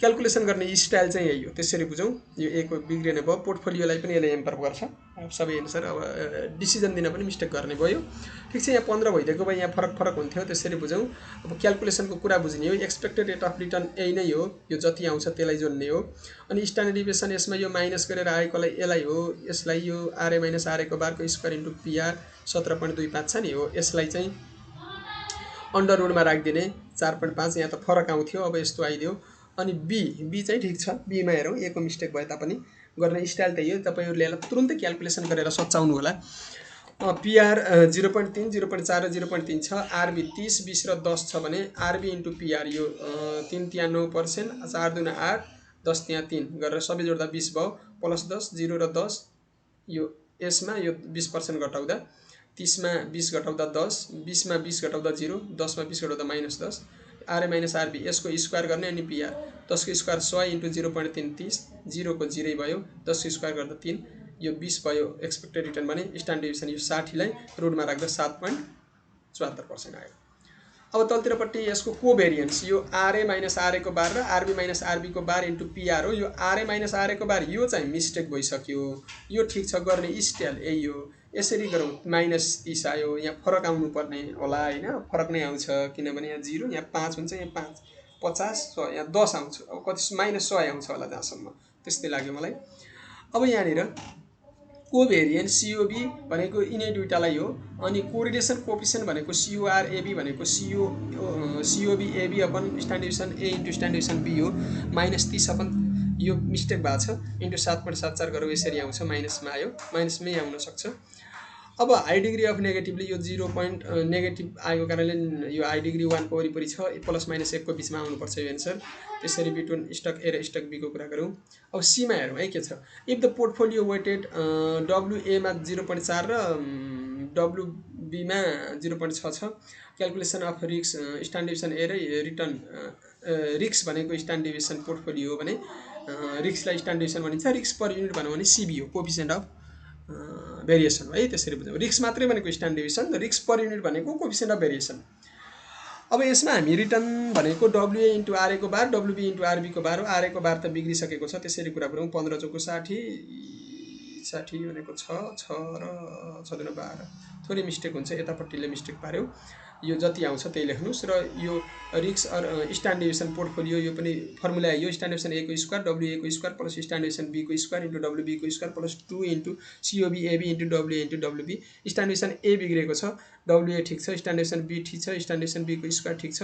क्याल्कुलेसन गर्ने स्टाइल चाहिँ यही हो। त्यसरी बुझौँ। यो ए को बिग्रिने भयो। पोर्टफोलियोलाई पनि यसले इम्प्रुभ गर्छ। अब सबै एन्सर अब डिसिजन दिन पनि मिस्टेक गर्ने भयो। ठिक छ, यहाँ 15 भइदिएको भए यहाँ फरक हुन्थ्यो। त्यसरी बुझौँ। अब क्याल्कुलेसनको कुरा बुझ्ने हो। एक्सपेक्टेड रेट अफ रिटर्न यही नै हो। यो जति आउँछ त्यसलाई जोड्ने हो। अनि स्ट्यान्डर्ड डेभिएसन यसमा यो माइनस गरेर आएकोलाई यसलाई हो। यसलाई यो आरए माइनस आरए को बारको स्क्वायर इन्टु पीआर 17.25 छ नि हो। यसलाई चाहिँ अन्डर रुटमा राखिदिने 4.5 यहाँ त फरक आउँथ्यो। अब यस्तो आइदियो। अनि बी चाहिँ ठिक छ। बीमा हेरौँ। ए को मिस्टेक भए तापनि गर्ने स्टाइल त्यही हो। तपाईहरुले यसलाई तुरुन्तै क्याल्कुलेसन गरेर सच्याउनु होला। पीआर 0.3 0.4 र 0.3 छ। आरबी 30 20 र 10 छ भने आरबी इन्टु पीआर यो 3 त्यहाँ 9%, 4 दुना 8, 10 त्यहाँ 3 गरेर सबै जोड्दा 20 भयो। प्लस 10 0 र 10 यो यसमा यो 20% घटाउँदा 30 मा 20 घटाउँदा 10, 20 मा 20 घटाउँदा 0, 10 मा 20 घटाउँदा -10, आरए माइनस आरबी यसको स्क्वायर गर्ने अनि पीआर 10 को स्क्वायर 100 इन्टु 0.3 30, 0 को 0 भयो। 10 को स्क्वायर गर्दा 3 यो 20 भयो। एक्सपेक्टेड रिटर्न भने स्ट्यान्डर्ड डेभिएसन यो 60 लाई रुटमा राख्दा 7.74% आयो। अब तलतिरपट्टि यसको कोभेरिएन्स यो आरए माइनस आरए को बार र आरबी माइनस आरबी को बार इन्टु पीआर हो। यो आरए माइनस आरए को बार यो चाहिँ मिस्टेक भइसक्यो। यो ठिक छ, गर्ने स्टाइल यही हो। यसरी गरौँ। -30 आयो। यहाँ फरक आउनु पर्ने होला हैन। फरक नै आउँछ किनभने यहाँ 0 यहाँ 5 हुन्छ। यहाँ 5 50 100 यहाँ 10 आउँछ। अब कति -100 आउँछ होला जहाँसम्म त्यस्तै लाग्यो मलाई। अब यहाँनिर कोभेरिएन्स सीओबी भनेको यिनै दुईटालाई हो। अनि कोरिलेसन कोएफिसिएन्ट भनेको सीओआर एबी भनेको COV AB upon standard deviation A into standard deviation B हो। -30 अपन यो मिस्टेक भएको छ इन्टु 7.74 गरौँ। यसरी आउँछ। माइनसमा आयो। माइनसमै आउन सक्छ। अब हाई डिग्री अफ नेगेटिभली यो 0 पोइन्ट नेगेटिभ आएको कारणले यो हाई डिग्री 1 को वरिपरि छ। प्लस माइनस 1 को बिचमा आउनुपर्छ यो एन्सर। त्यसरी बिट्विन स्टक ए र स्टक बी को कुरा गरौँ। अब सीमा हेरौँ है के छ। If the portfolio weighted WA मा 0.4 र डब्लुबी मा 0.6 छ। Calculation of risk standard deviation A र रिटर्न रिस्क भनेको स्ट्यान्डर्ड डेभिएसन पोर्टफोलियो हो भने रिस्कलाई स्ट्यान्डर्ड डेभिएसन भनिन्छ। रिस्क पर युनिट भनौँ भने सीबी हो। कोएफिसिएन्ट अफ भेरिएसन हो है। त्यसरी बुझौँ। रिस्क मात्रै भनेको standard deviation, risk per unit भनेको कोएफिसिएन्ट अफ भेरिएसन। अब यसमा हामी रिटर्न भनेको डब्लुए इन्टु आरए को बार डब्लुबी इन्टु आरबी को बार हो। आरए को बार त बिग्रिसकेको छ। त्यसरी कुरा गरौँ। 15 चौको 60 60 भनेको 6 र 6 दुना 12 थोरै मिस्टेक हुन्छ। यतापट्टिले मिस्टेक पार्यो। यो जति आउँछ त्यही लेख्नुस्। र यो रिस्क स्ट्यान्डर्ड डेभिएसन पोर्टफोलियो यो पनि फर्मुला यो स्ट्यान्डर्ड डेभिएसन ए को स्क्वायर डब्लुए को square plus standard deviation B को स्क्वायर इन्टु डब्लुबी को square plus 2 into COV AB into WA into WB. Standard deviation A बिग्रेको छ। डब्लुए ठिक छ। स्ट्यान्डर्ड डेभिएसन बी ठिक छ। स्ट्यान्डर्ड डेभिएसन बी को स्क्वायर ठिक छ।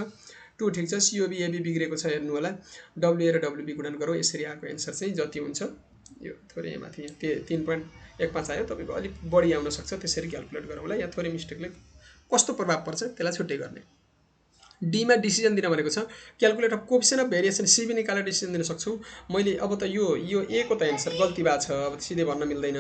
2 ठिक छ। सीओबी एबी बिग्रेको छ हेर्नु होला। डब्लुए र डब्लुबी गुणन गरौँ। यसरी आएको एन्सर चाहिँ जति हुन्छ यो थोरै माथि 3.15 आयो। तपाईको अलिक बढी आउन सक्छ। त्यसरी क्याल्कुलेट गरौँला। यहाँ थोरै मिस्टेकले कस्तो प्रभाव पर्छ त्यसलाई छुट्टै गर्ने। डी मा डिसिजन दिन भनेको छ। Calculate of coefficient of variation CB निकालेर डिसिजन दिन सक्छौ। मैले अब त यो ए को त एन्सर गल्ती भएको छ। अब सिधै भन्न मिल्दैन।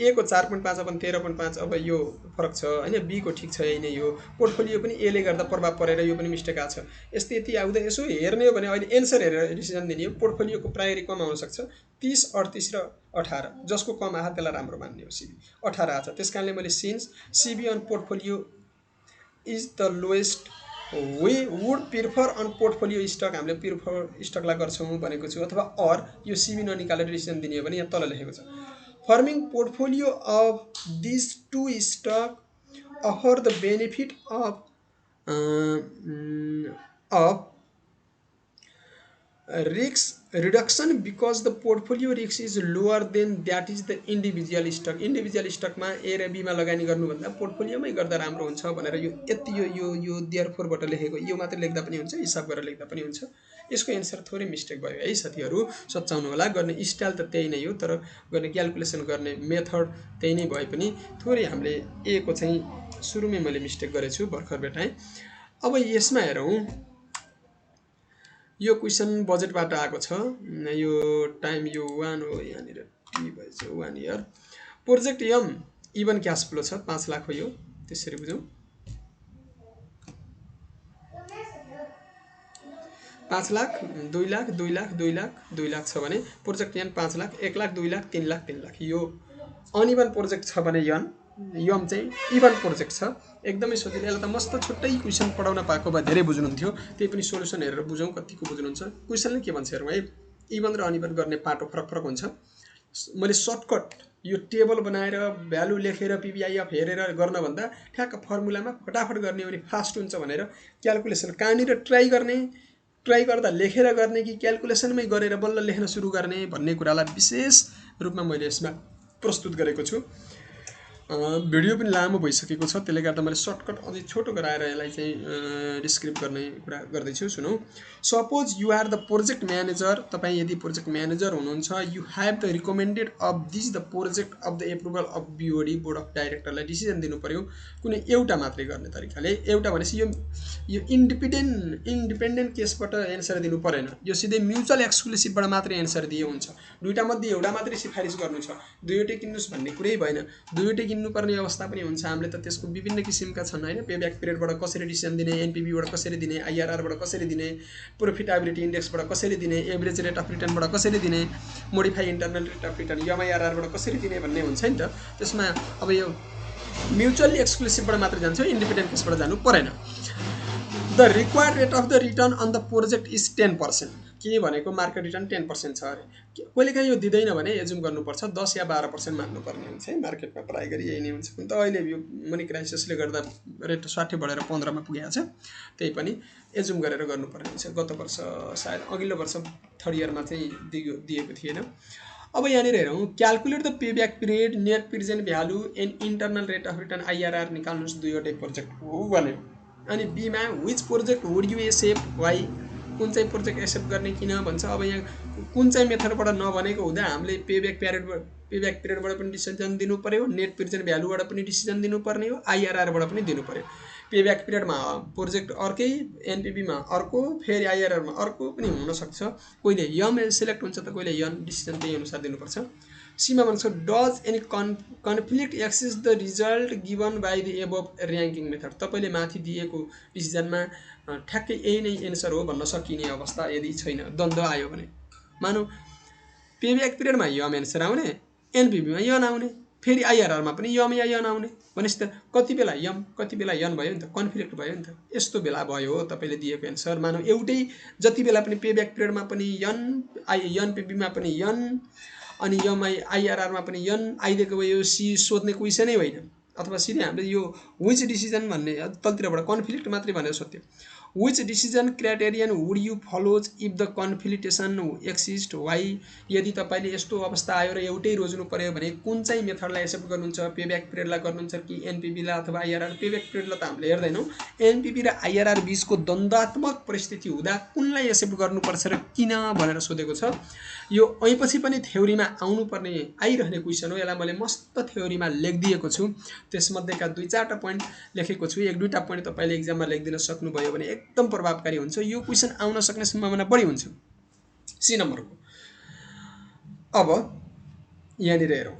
ए को 4.5 अपन 13.5 अब यो फरक छ हैन। बी को ठिक छ यही नै हो। पोर्टफोलियो पनि ए ले गर्दा प्रभाव परेर यो पनि मिस्टेक आछ। यस्तै यति आउँदा यसो हेर्ने हो भने अहिले एन्सर हेरेर डिसिजन दिने हो। पोर्टफोलियोको प्रायोरिटी कम आउन सक्छ। 30 38 र 18 जसको कम आछ त्यसलाई राम्रो मान्ने हो। सीबी 18 आछ। त्यसकारणले मैले since CB on portfolio is the lowest we would prefer on portfolio stock, हामीले प्रिफर स्टकलाई गर्छौँ भनेको छु, अथवा अर यो सिबी ननिकालेर डिसिजन दिने हो भने यहाँ तल लेखेको छ forming portfolio of this two stock offer the benefit of of risk reduction because the portfolio risk is lower than that is the individual stock. Individual stock मा ए र बी मा लगानी गर्नुभन्दा पोर्टफोलियोमै गर्दा राम्रो हुन्छ भनेर यो यति यो देयरफोर बाट लेखेको, यो मात्र लेख्दा पनि हुन्छ, हिसाब गरेर लेख्दा पनि हुन्छ। यसको एन्सर थोरै मिस्टेक भयो है साथीहरु, सच्याउनु होला। गर्ने स्टाइल त त्यही नै हो, तर गर्ने क्याल्कुलेसन गर्ने मेथड त्यही नै भए पनि थोरै हामीले ए को चाहिँ सुरुमै मैले मिस्टेक गरेछु, भर्खर भेटाएँ। अब यसमा हेरौँ, यो क्वेसन बजेटबाट आएको छ, यो टाइम यो 1 हो, यहाँनिर पी भएछ 1 year. Project M even cash flow छ 5 लाख हो, यो त्यसरी बुझौँ। 5 लाख 2 लाख 2 लाख 2 लाख 2 लाख छ भने प्रोजेक्ट एन 5 लाख 1 लाख 2 लाख 3 लाख 3 लाख। यो अनइभन प्रोजेक्ट छ भने यम चाहिँ इभन प्रोजेक्ट छ, एकदमै सजिलो। यसलाई त मस्त छुट्टै क्वेसन पढाउन पाएको भए धेरै बुझ्नुहुन्थ्यो, त्यही पनि सोलुसन हेरेर बुझौँ कतिको बुझ्नुहुन्छ। क्वेसनले के भन्छ हेरौँ है, इभन र अनइभन गर्ने पाटो फरक फरक हुन्छ। मैले सर्टकट यो टेबल बनाएर भ्यालु लेखेर पिबिआइएफ हेरेर गर्न भन्दा ठ्याक्क फर्मुलामा फटाफट गर्ने हो भने फास्ट हुन्छ भनेर क्याल्कुलेसन कहाँनिर ट्राई गर्दा लेखेर गर्ने कि क्याल्कुलेसनमै गरेर बल्ल लेख्न सुरु गर्ने भन्ने कुरालाई विशेष रूपमा मैले यसमा प्रस्तुत गरेको छु। भिडियो पनि लामो भइसकेको छ, त्यसले गर्दा मैले सर्टकट अझै छोटो गराएर यसलाई चाहिँ डिस्क्रिप्ट गर्ने कुरा गर्दैछु। सुनौ, suppose you are the project manager, तपाईँ यदि प्रोजेक्ट म्यानेजर हुनुहुन्छ, you have the recommended of this the project of the approval of BOD board of डाइरेक्टरलाई डिसिजन दिनु पर्यो कुनै एउटा मात्रै गर्ने तरिकाले। एउटा भनेपछि यो इन्डिपेन्डेन्ट केसबाट एन्सर दिनु परेन, यो सिधै म्युचुअल एक्सक्लुसिभबाट मात्रै एन्सर दिए हुन्छ। दुईटा मध्ये एउटा मात्रै सिफारिस गर्नु छ, दुईवटै किन्नुस् भन्ने कुरै भएन। दुईवटै किन्नुपर्ने अवस्था पनि हुन्छ, हामीले त त्यसको विभिन्न किसिमका छन् हैन। पे ब्याक पिरियडबाट कसरी डिसिजन दिने, एनपीबीबाट कसरी दिने, आईआरआरबाट कसरी दिने, प्रोफिटेबिलिटी इन्डेक्सबाट कसरी दिने, एभरेज रेट अफ रिटर्नबाट कसरी दिने, modify internal rate of return एमआईआरआरबाट कसरी दिने भन्ने हुन्छ नि त। त्यसमा अब यो म्युचुअली एक्सक्लुसिभबाट मात्र जान्छ, इन्डिपेन्डेन्ट केसबाट जानु परेन। The required rate of the return on the project is 10%। के भनेको मार्केट रिटर्न 10% छ अरे, कहिलेकाहीँ यो दिँदैन भने एजुम गर्नुपर्छ 10 या 12% मान्नुपर्ने हुन्छ है। मार्केटमा प्राय गरी यही नै हुन्छ। हुन त अहिले यो मनी क्राइसिसले गर्दा रेट 60 बढेर 15 मा पुगेको छ, त्यही पनि एजुम गरेर गर्नुपर्ने हुन्छ। गत वर्ष सायद अघिल्लो वर्ष थर्ड इयरमा चाहिँ दिएको थिएन। अब यहाँनिर हेरौँ, calculate the payback period, net present value and internal rate of return IRR निकाल्नुहोस् दुईवटै प्रोजेक्ट हो भन्यो। अनि बीमा which project would you accept why, कुन चाहिँ प्रोजेक्ट एक्सेप्ट गर्ने किन भन्छ। अब यहाँ कुन चाहिँ मेथडबाट नभनेको हुँदा हामीले पे ब्याक पिरियडबाट पनि डिसिजन दिनु पर्यो, नेट प्रेजेन्ट भ्यालुबाट पनि डिसिजन दिनुपर्ने हो, आईआरआरबाट पनि दिनु पर्यो। पे ब्याक पिरियडमा प्रोजेक्ट अर्कै, एनपीबीमा अर्को, फेरि आईआरआरमा अर्को पनि हुनसक्छ। कहिले यम सिलेक्ट हुन्छ त कहिले यन, डिसिजन त्यही अनुसार दिनुपर्छ। सीमा भन्छ does any conflict exist the result given by the above ranking method. तपाईँले माथि दिएको डिसिजनमा ठ्याक्कै यही नै एन्सर हो भन्न सकिने अवस्था यदि छैन, द्वन्द्व आयो भने, मानौ पे ब्याक पिरियडमा यम एन्सर आउने, एनपीबीमा यन आउने, फेरि आईआरआरमा पनि यम या यन आउने भनेपछि त कति बेला यम कति बेला यन भयो नि त, कन्फ्लिक्ट भयो नि त। यस्तो बेला भयो हो तपाईँले दिएको एन्सर। मानौ एउटै जति बेला पनि पे ब्याक पिरियडमा पनि यन, एनपीबीमा पनि यन, अनि यम आईआरआरमा पनि यन आइदिएको भयो, यो सी सोध्ने क्वेसनै होइन। अथवा सिधै हामीले यो विच डिसिजन भन्ने तलतिरबाट कन्फ्लिक्ट मात्रै भनेर सोध्यो। Which decision criterion would you follows if the कन्फ्लिक्टेसन एक्सिस्ट वाइ। यदि तपाईँले यस्तो अवस्था आयो र एउटै रोज्नु पर्यो भने कुन चाहिँ मेथडलाई एक्सेप्ट गर्नुहुन्छ, पे ब्याक पिरियडलाई गर्नुहुन्छ कि एनपीबीलाई अथवा आईआरआर। पे ब्याक पिरियडलाई त हामीले हेर्दैनौँ, एनपीबी र आईआरआर बीचको द्वन्द्वात्मक परिस्थिति हुँदा कुनलाई एक्सेप्ट गर्नुपर्छ र किन भनेर सोधेको छ। यो ऐपछि पनि थ्योरीमा आउनुपर्ने आइरहने क्वेसन हो। यसलाई मैले मस्त थ्योरीमा लेखिदिएको छु, त्यसमध्येका 2-4टा पोइन्ट लेखेको छु। 1-2टा पोइन्ट तपाईँले एक्जाममा लेखिदिन सक्नुभयो भने एकदम प्रभावकारी हुन्छ। यो क्वेसन आउन सक्ने सम्भावना बढी हुन्छ। सी नम्बरको अब यहाँनिर हेरौँ,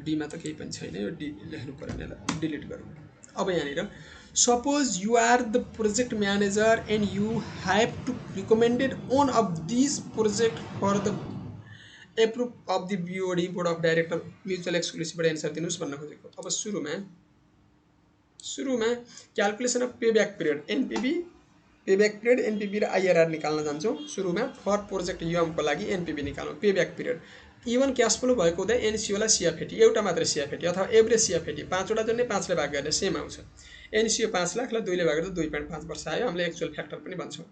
डीमा त केही पनि छैन, यो डी लेख्नु पर्यो, यसलाई डिलिट गरौँ। अब यहाँनिर suppose you are the project manager and you have to recommended on of this project for the approve of the BOD board of director mutual एक्सक्लुसिभबाट एन्सर दिनुहोस् भन्न खोजेको। अब सुरुमा सुरुमा calculation of payback period NPV, payback period NPV र IRR निकाल्न जान्छौँ। सुरुमा फर प्रोजेक्ट युएमको लागि एनपीबी निकालौँ, payback period. Even cash flow भएको हुँदा एनसिओलाई सिएफएटी एउटा मात्र सिएफएटी अथवा एभरेज सिएफएटी 5 वटा जोड्ने 5 ले भाग गर्ने सेम आउँछ। एनसिओ 5 लाख ल 2 ले भाग गर्दा 2.5 वर्ष आयो, हामीले एक्चुअल फ्याक्टर पनि भन्छौँ।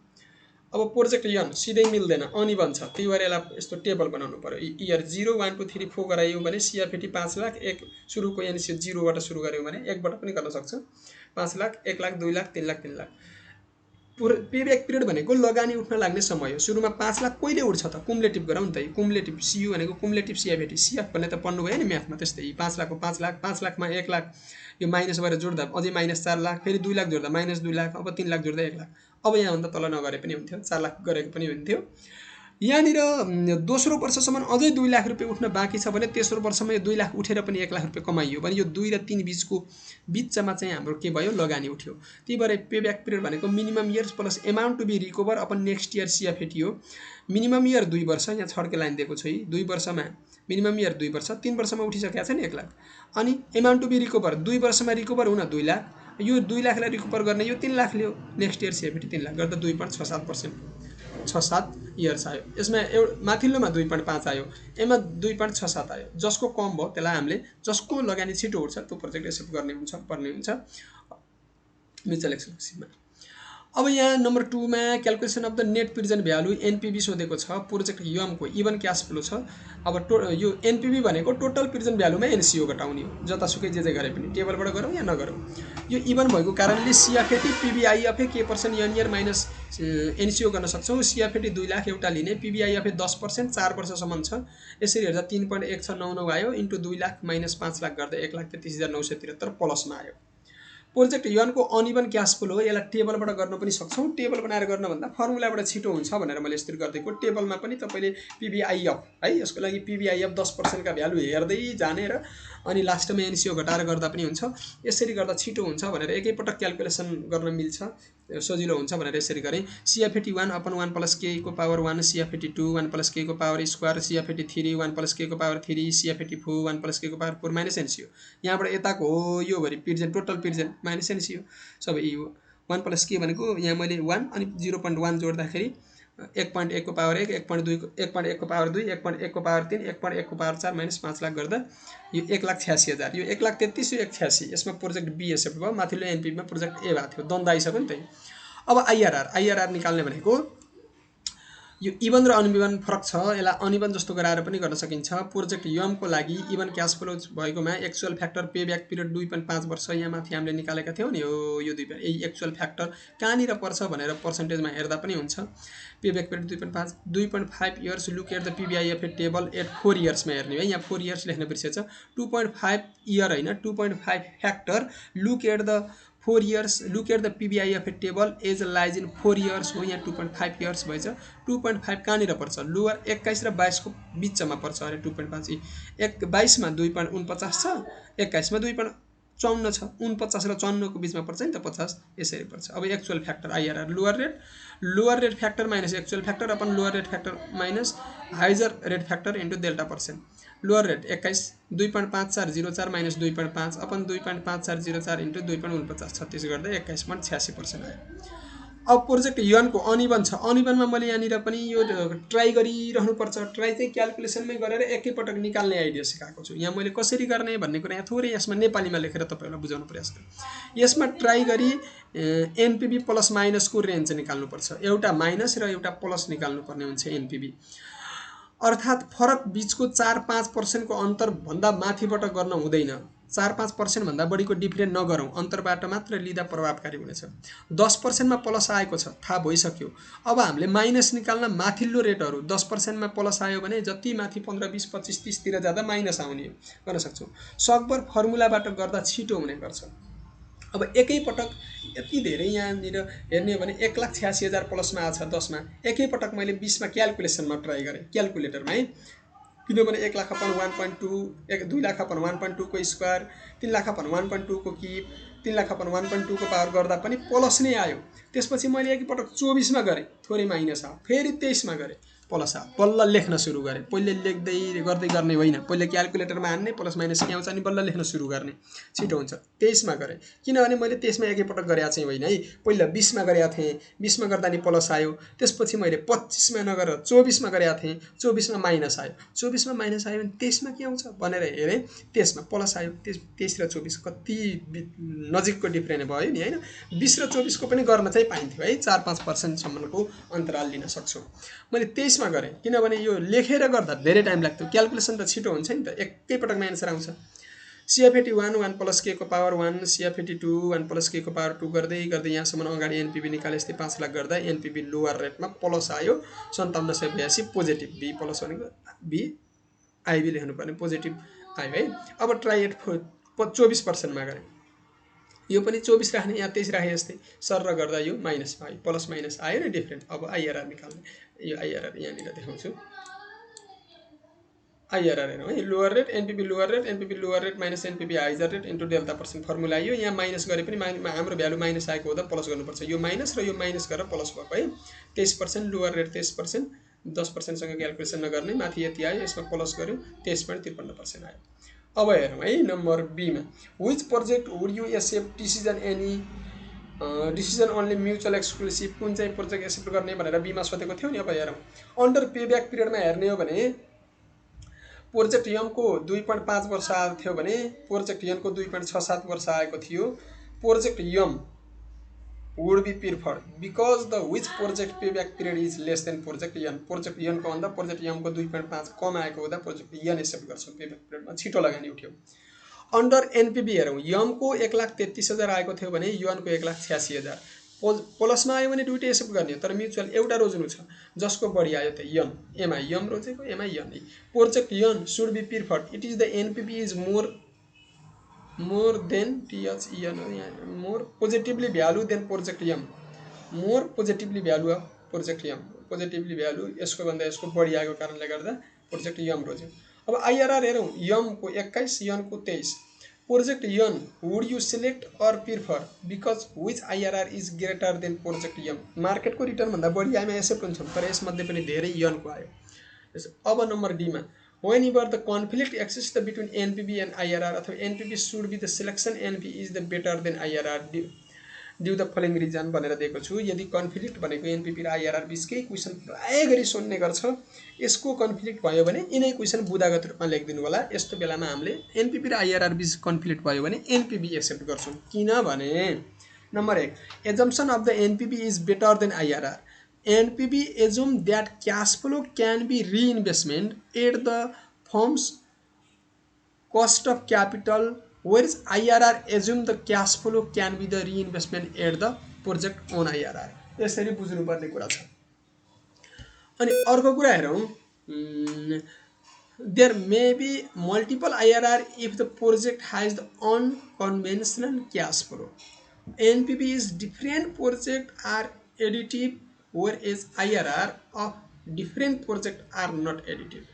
अब प्रोजेक्ट यन सिधै मिल्दैन, अनिभन छ, त्यही भएर यसलाई यस्तो टेबल बनाउनु पर्यो। इयर 0 1 2 3 4 गरायौँ भने सिएफएटी 5 लाख, एक सुरुको एनसिओ 0 बाट सुरु गऱ्यौँ भने 1 बाट पनि गर्न सक्छ। 5 lakh, 1 lakh, 2 lakh, 3 lakh, 3 lakh. Pay back period भनेको लगानी उठ्न लाग्ने समय हो। सुरुमा 5 लाख कहिले उठ्छ त? कुमुलेटिभ गरौँ नि त। कुमुलेटिभ सियु भनेको कुमुलेटिभ सिएफएटी, सिएफ भन्ने त पढ्नु भयो नि म्याथमा, त्यस्तै 5 लाखको 5 लाख, 5 लाखमा 1 लाख, यो माइनस गरेर जोड्दा अझै माइनस 4 लाख, फेरि 2 लाख जोड्दा माइनस 2 लाख, अब 3 लाख जोड्दा 1 लाख। अब यहाँभन्दा तल नगरे पनि हुन्थ्यो, 4 लाख गरेको पनि हुन्थ्यो। यहाँनिर दोस्रो वर्षसम्म अझै 2 लाख रुपियाँ उठ्न बाँकी छ भने तेस्रो वर्षमा यो 2 लाख उठेर पनि 1 लाख रुपियाँ कमाइयो भने यो 2 र 3 बिचमा चाहिँ हाम्रो के भयो? लगानी उठ्यो। त्यही भएर पे ब्याक पिरियड भनेको minimum years plus amount to be recover upon next year CFAT हो। मिनिमम इयर 2 वर्ष, यहाँ छड्के लाइन दिएको छ। 2 वर्षमा मिनिमम इयर 2 वर्ष, 3 वर्षमा उठिसकेको छ नि 1 लाख। अनि एमाउन्ट टु बी रिकभर 2 वर्षमा रिकभर हुन 2 लाख, यो 2 लाखलाई रिकभर गर्ने यो 3 लाख लियो, नेक्स्ट इयर सिएफएटी 3 लाख गर्दा 2.67%, 6-7 इयर्स आयो। यसमा माथिल्लोमा 2.5 आयो, यसमा 2.67 आयो। जसको कम भयो त्यसलाई हामीले, जसको लगानी छिटो उठ्छ त्यो प्रोजेक्ट एक्सेप्ट गर्ने हुन्छ, पर्ने हुन्छ म्युचुअल एक्सक्लुसिभमा। अब यहाँ नम्बर 2 मा calculation of the net present value NPB सोधेको छ। प्रोजेक्ट युएमको इभन क्यास फ्लो छ। अब यो एनपीबी भनेको टोटल प्रेजेन्ट भ्यालुमा एनसिओ घटाउने हो, जतासुकै जे गरे पनि टेबलबाट गरौँ या नगरौँ। यो इभन भएको कारणले सिएफएटी पीबीआईएफए के पर्सेन्ट यन इयर माइनस एनसिओ गर्न सक्छौँ। सिएफएटी 2 लाख एउटा लिने, पीबीआईएफए 10%, 4 वर्षसम्म छ। यसरी हेर्दा 3.1699 आयो, इन्टु 2 लाख माइनस 5 लाख गर्दा 1,33,973 प्लसमा आयो। प्रोजेक्ट युएनको अनइभन क्यास फ्लो हो, यसलाई टेबलबाट गर्न पनि सक्छौँ। टेबल बनाएर गर्नुभन्दा फर्मुलाबाट छिटो हुन्छ भनेर मैले यसरी गरिदिएको। टेबलमा पनि तपाईँले पीबीआईएफ है, यसको लागि पीबीआईएफ 10% का भ्यालु हेर्दै जाने र अनि लास्टमा एनसिओ घटाएर गर्दा पनि हुन्छ। यसरी गर्दा छिटो हुन्छ भनेर एकैपटक क्याल्कुलेसन गर्न मिल्छ, सजिलो हुन्छ भनेर यसरी गरेँ। सिएफएटी 1 अपन 1 प्लस के को पावर 1, सिएफएटी 2 1 प्लस के को पावर स्क्वायर, सिएफएटी 3 1 प्लस के को पावर 3, सिएफएटी 4 1 प्लस के को पावर 4 माइनस एनसिओ। यहाँबाट यताको हो यो भरि पिर्जेन्ट, टोटल पिर्जेन्ट माइनस एनसिओ सबै यो 1 प्लस के भनेको यहाँ मैले 1 अनि 0.1 जोड्दाखेरि 1.1 को पावर 1, 1.2 को 1.1 को पावर 2, 1.1 को पावर 3, 1.1 को पावर 4 माइनस 5 लाख गर्दा यो 1,86,000, यो 1,33,000, यो 1,86,000। यसमा प्रोजेक्ट बी एक्सेप्ट भयो, माथिल्लो एनपीबीमा प्रोजेक्ट ए भएको थियो, द्वन्द आइसक्यो नि त। अब आईआरआर निकाल्ने भनेको यो इभन र अनइभन फरक छ, यसलाई अनइभन जस्तो गराएर पनि गर्न सकिन्छ। प्रोजेक्ट युएमको लागि इभन क्यास फ्लो भएकोमा actual factor pay back period 2.5 वर्ष, यहाँ माथि हामीले निकालेका थियौँ नि, यो 2 यही एक्चुअल फ्याक्टर कहाँनिर पर्छ भनेर पर्सेन्टेजमा हेर्दा पनि हुन्छ। Payback period 2.5 years, look at the PBIFA table at 4 इयर्समा हेर्ने है, यहाँ 4 इयर्स लेख्न बिर्सेछ। 2.5 इयर होइन, 2.5 factor, look at the 4 years, look at the PBIFA table as lies in 4 years हो, यहाँ 2.5 इयर्स भएछ। 2.5 कहाँनिर पर्छ? लोवर 21 र 22 को बिचमा पर्छ अरे 2.5। 22 मा 2.49 छ, 21 मा 2.54 छ, 49 र 54 को बिचमा पर्छ नि त 50, यसरी पर्छ। अब actual factor IRR, lower rate factor minus actual factor upon lower rate factor minus higher rate factor into delta percent. Lower rate 21 2.5404 minus 2.5 upon 2.5404 into 2.49 36 गर्दा 21.86% आयो। अब प्रोजेक्ट युएनको अनइभन छ, अनइभनमा मैले यहाँनिर पनि यो ट्राई गरिरहनुपर्छ। ट्राई चाहिँ क्याल्कुलेसनमै गरेर एकैपटक निकाल्ने आइडिया सिकाएको छु। यहाँ मैले कसरी गर्ने भन्ने कुरा यहाँ थोरै यसमा नेपालीमा लेखेर तपाईँहरूलाई बुझाउन प्रयास गरेँ। यसमा ट्राई गरी एनपीबी प्लस माइनसको रेन्ज निकाल्नुपर्छ, एउटा माइनस र एउटा प्लस निकाल्नुपर्ने हुन्छ एनपीबी। अर्थात् फरक बिचको 4-5% को अन्तर भन्दा माथिबाट गर्न हुँदैन। 4-5% भन्दा बढीको डिफरेन्ट नगरौँ, अन्तरबाट मात्र लिँदा प्रभावकारी हुनेछ। 10% मा प्लस आएको छ, थाहा भइसक्यो। अब हामीले माइनस निकाल्न माथिल्लो रेटहरू 10% मा प्लस आयो भने जति माथि 15, 20, 25, 30 तिर जाँदा माइनस आउने गर्न सक्छौँ। सकभर फर्मुलाबाट गर्दा छिटो हुने गर्छ। अब एकैपटक यति धेरै यहाँनिर हेर्ने हो भने 1,86,000 प्लसमा आछ 10 मा, एकैपटक मैले 20 मा क्याल्कुलेसनमा ट्राई गरेँ क्याल्कुलेटरमा है, किनभने 1 लाख अपन 1.2, 2 लाख अपन 1.2 को स्क्वायर, 3 लाख अपन 1.2 को क्युब, 3 लाख अपन 1.2 को पावर गर्दा पनि प्लस नै आयो। त्यसपछि मैले एकपटक 24 मा गरेँ, थोरै माइनस आयो, फेरि 23 मा गरेँ, प्लस बल्ल लेख्न सुरु गरेँ। पहिले लेख्दै गर्दै गर्ने होइन, पहिले क्याल्कुलेटरमा हान्ने प्लस माइनस के आउँछ अनि बल्ल लेख्न सुरु गर्ने, छिटो हुन्छ। 23 मा गरेँ, किनभने मैले 23 मा एकैपटक गरेको चाहिँ होइन है, पहिला 20 मा गरेका थिएँ, 20 मा गर्दा नि प्लस आयो, त्यसपछि मैले 25 मा नगरेर 24 मा गरेका थिएँ, 24 मा माइनस आयो, 24 मा माइनस आयो भने 23 मा के आउँछ भनेर हेरेँ, 23 मा प्लस आयो। 23 र 24 कति नजिकको डिफ्रेन्स भयो नि होइन। 20 र 24 को पनि गर्न चाहिँ पाइन्थ्यो है, 4-5% सम्मको अन्तराल लिन सक्छु। मैले 23 मा गरेँ, किनभने यो लेखेर गर्दा धेरै टाइम लाग्थ्यो, क्याल्कुलेसन त छिटो हुन्छ नि त, एकैपटकमा एन्सर आउँछ। CF81 1 प्लस k को पावर 1, CF82 1 प्लस k को पावर 2 गर्दै गर्दै यहाँसम्म अगाडि एनपीबी निकाले जस्तै 5 लाख गर्दा एनपीबी लोअर रेटमा प्लस आयो 5782 पोजिटिभ, बी प्लस भनेको बी आइबी लेख्नुपर्ने पोजिटिभ आयो है। अब ट्राई एट 24% मा गरेँ, यो पनि 24 राख्ने, यहाँ 23 राखे जस्तै सर गर्दा यो माइनस आयो, प्लस माइनस आयो नि डिफ्रेन्ट। अब आइआरआर निकाल्ने, यो आइआरआर यहाँनिर देखाउँछु। आइआरआर हेरौँ है, lower rate NPV lower rate, NPV lower rate minus NPV higher rate into delta percent formula आयो। यहाँ माइनस गरे पनि हाम्रो भ्यालु माइनस आएको हुँदा प्लस गर्नुपर्छ, यो माइनस र यो माइनस गरेर प्लस भएको है। 23% लोअर रेट 23%, 10%सँग क्याल्कुलेसन नगर्ने, माथि यति आयो, यसमा प्लस गऱ्यौँ 23.53% आयो। अब हेरौँ है नम्बर बीमा, which project would you accept decision any decision only mutual exclusive, कुन चाहिँ प्रोजेक्ट एक्सेप्ट गर्ने भनेर बीमा सोधेको थियो नि। अब हेरौँ, अन्डर पेब्याक पिरियडमा हेर्ने हो भने प्रोजेक्ट यमको 2.5 वर्ष आएको थियो भने प्रोजेक्ट यनको 2.67 वर्ष आएको थियो। Project M would be preferred because the which project payback period is less than project N, project यनको भन्दा प्रोजेक्ट यमको 2.5 कम आएको हुँदा प्रोजेक्ट यन एक्सेप्ट गर्छौँ, पेब्याक पिरियडमा छिटो लगानी उठ्यो। अन्डर एनपीबी हेरौँ, यमको 1,33,000 आएको थियो भने युनको 1,86,000, प्लसमा आयो भने दुइटै एक्सेप्ट गर्ने हो, तर म्युचुअल एउटा रोज्नु छ, जसको बढी आयो त यन, एमआई यम रोजेको, एमआई N. Project N should be preferred, it is the NPV is more than T H E N, more positively value than project M, more positively value of project M, positively value यसको भन्दा यसको बढी आएको कारणले गर्दा प्रोजेक्ट यम रोज्यो। अब आइआरआर हेरौँ, यमको 21, यनको 23, project N would you select or prefer because which IRR is greater than project M, मार्केटको रिटर्न भन्दा बढी आएमा एक्सेप्ट हुन्छौँ, तर यसमध्ये पनि धेरै यनको आयो। अब number डीमा, when ever the conflict exists between NPV and IRR अथवा NPV should be the selection NP is the better than IRR due the following reason भनेर दिएको छु। यदि कन्फ्लिक्ट भनेको एनपीपी र आइआरआर बिचकै क्वेसन प्राय गरी सोध्ने गर्छ, यसको कन्फ्लिक्ट भयो भने यिनै क्वेसन बुदागत रूपमा लेखिदिनु होला। यस्तो बेलामा हामीले एनपीपी र आइआरआर बिच कन्फ्लिक्ट भयो भने एनपीबी एक्सेप्ट गर्छौँ, किनभने number 1, assumption of the NPV is better than IRR, NPV assume that cash flow can be reinvestment at the firm's cost of capital, whereas IRR assume the cash flow can be the reinvestment at the project on IRR। यसरी बुझ्नुपर्ने कुरा छ। अनि अर्को कुरा हेरौँ, there may be multiple IRR if the project has the unconventional cash flow, NPV is different project are additive whereas IRR of different projects are not additive.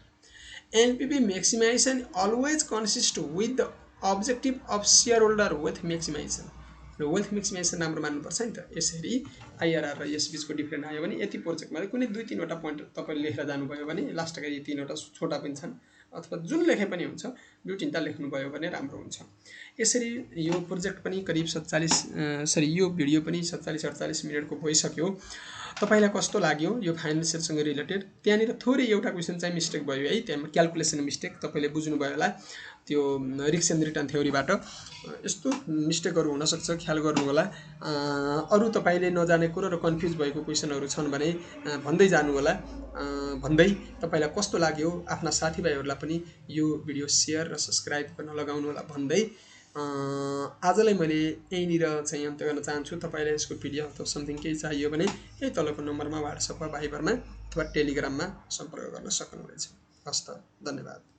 NPV maximization always consists with the objective of shareholder wealth maximization, wealth maximisation राम्रो मान्नुपर्छ नि त। यसरी IRR र यस बिचको different आयो भने यति प्रोजेक्टमा कुनै 2-3वटा पोइन्ट तपाईँले लेखेर जानुभयो भने लास्टका यी 3वटा छोटा पनि छन्, अथवा जुन लेखे पनि हुन्छ 2-3टा लेख्नुभयो भने राम्रो हुन्छ। यसरी यो प्रोजेक्ट पनि करिब 47 यो भिडियो पनि 47-48 मिनटको भइसक्यो। तपाईलाई कस्तो लाग्यो यो फाइनान्सियलसँग रिलेटेड? त्यहाँनिर थोरै एउटा क्वेसन चाहिँ मिस्टेक भयो है, त्यहाँ क्याल्कुलेसन मिस्टेक, तपाईँले बुझ्नुभयो होला त्यो रिस्क एन्ड रिटर्न थ्योरीबाट। यस्तो मिस्टेकहरू हुनसक्छ, ख्याल गर्नु होला। अरू तपाईँले नजाने कुरा र कन्फ्युज भएको क्वेसनहरू छन् भने भन्दै जानु होला। भन्दै तपाईँलाई कस्तो लाग्यो आफ्ना साथीभाइहरूलाई पनि यो भिडियो सेयर र सब्सक्राइब गर्न लगाउनु होला भन्दै आजलाई मैले यहीँनिर चाहिँ अन्त्य गर्न चाहन्छु। तपाईँलाई यसको पिडिएफ अथवा समथिङ केही चाहियो भने यही तलको नम्बरमा व्हाट्सएप वा भाइबरमा अथवा टेलिग्राममा सम्पर्क गर्न सक्नुहुनेछ। हस्त, धन्यवाद।